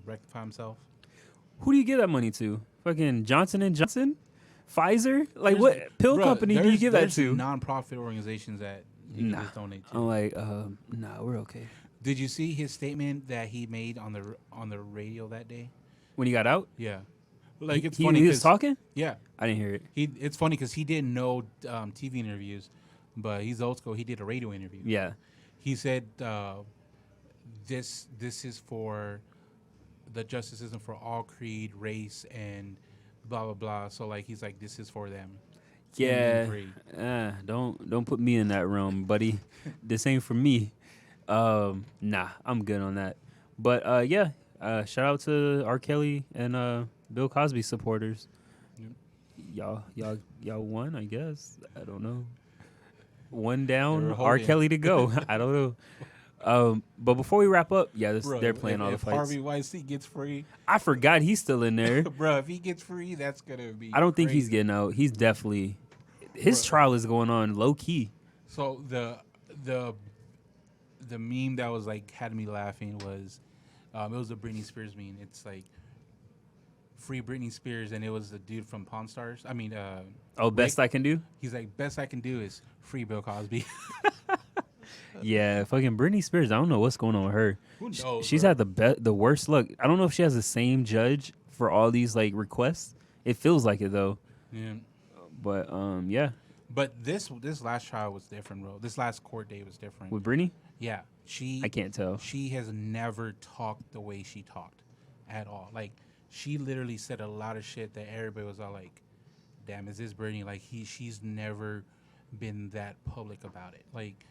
Rectify himself? Who do you give that money to? Fucking Johnson & Johnson? Pfizer? Like, what pill company do you give that to? Non-profit organizations that you can just donate to. I'm like, nah, we're okay. Did you see his statement that he made on the radio that day? When he got out? Yeah. Like, it's funny. He was talking? Yeah. I didn't hear it. It's funny because he didn't know TV interviews, but he's old school. He did a radio interview. Yeah. He said, this is for the justice system for all creed, race, and blah, blah, blah. So, like, he's like, this is for them. Yeah. Don't put me in that realm, buddy. This ain't for me. Nah, I'm good on that. But, shout out to R. Kelly and Bill Cosby supporters. Y'all won, I guess. I don't know. One down, R. Kelly to go. I don't know. But before we wrap up, they're playing all the fights. Harvey Weinstein gets free. I forgot he's still in there. Bro, if he gets free, that's going to be I don't think crazy. he's getting out. He's definitely... His trial is going on low key. So the meme that was like had me laughing was it was a Britney Spears meme. It's like free Britney Spears, and it was the dude from Pawn Stars. I mean, best I can do. He's like, best I can do is free Bill Cosby. Yeah, fucking Britney Spears. I don't know what's going on with her. Who knows, She's had the worst luck. I don't know if she has the same judge for all these like requests. It feels like it though. Yeah. But But this last trial was different, bro. This last court date was different. With Britney? Yeah. I can't tell. She has never talked the way she talked at all. Like, she literally said a lot of shit that everybody was all like, damn, is this Britney? Like, she's never been that public about it. Like,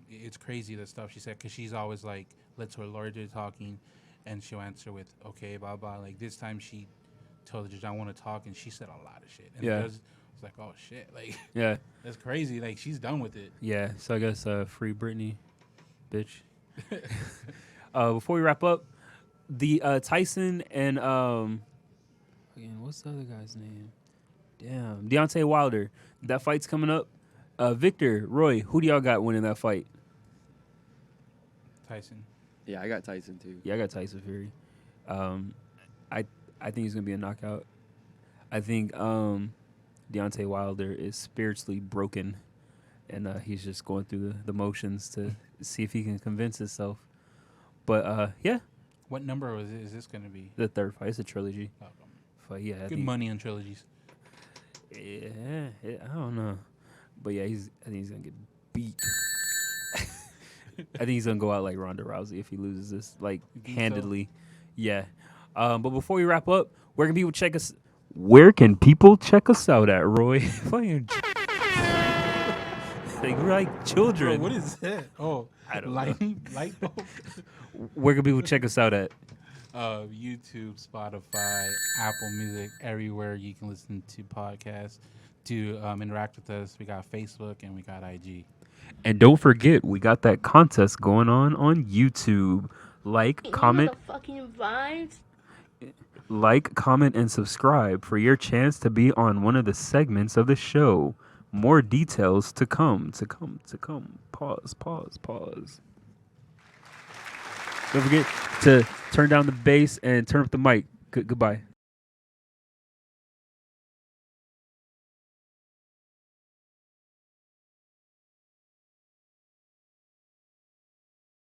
it's crazy the stuff she said, because she's always like, let's her lawyer do talking, and she'll answer with, okay, blah, blah. Like, this time she told the judge, I want to talk, and she said a lot of shit. And the judge was like, oh, shit. Like, yeah, that's crazy. Like, she's done with it. Yeah, so I guess free Britney, bitch. Before we wrap up, the Tyson and what's the other guy's name? Damn, Deontay Wilder. That fight's coming up. Victor, Roy, who do y'all got winning that fight? Tyson. Yeah, I got Tyson too. Yeah, I got Tyson Fury. I think he's gonna be a knockout. I think Deontay Wilder is spiritually broken, and he's just going through the motions to see if he can convince himself. But yeah. What number is this going to be? The third fight. It's a trilogy. But yeah, good money on trilogies. Yeah, I don't know, but yeah, I think he's gonna get beat. I think he's gonna go out like Ronda Rousey if he loses this, like handedly. So? Yeah. But before we wrap up, where can people check us? Where can people check us out at, Roy? Like, we're like children. Bro, what is that? Oh, I don't know. Light bulb. Where can people check us out at? YouTube, Spotify, Apple Music, everywhere you can listen to podcasts. to interact with us, we got Facebook and we got IG. And don't forget, we got that contest going on YouTube. Comment, and subscribe for your chance to be on one of the segments of the show. More details to come. Pause. Don't forget to turn down the bass and turn up the mic. Goodbye.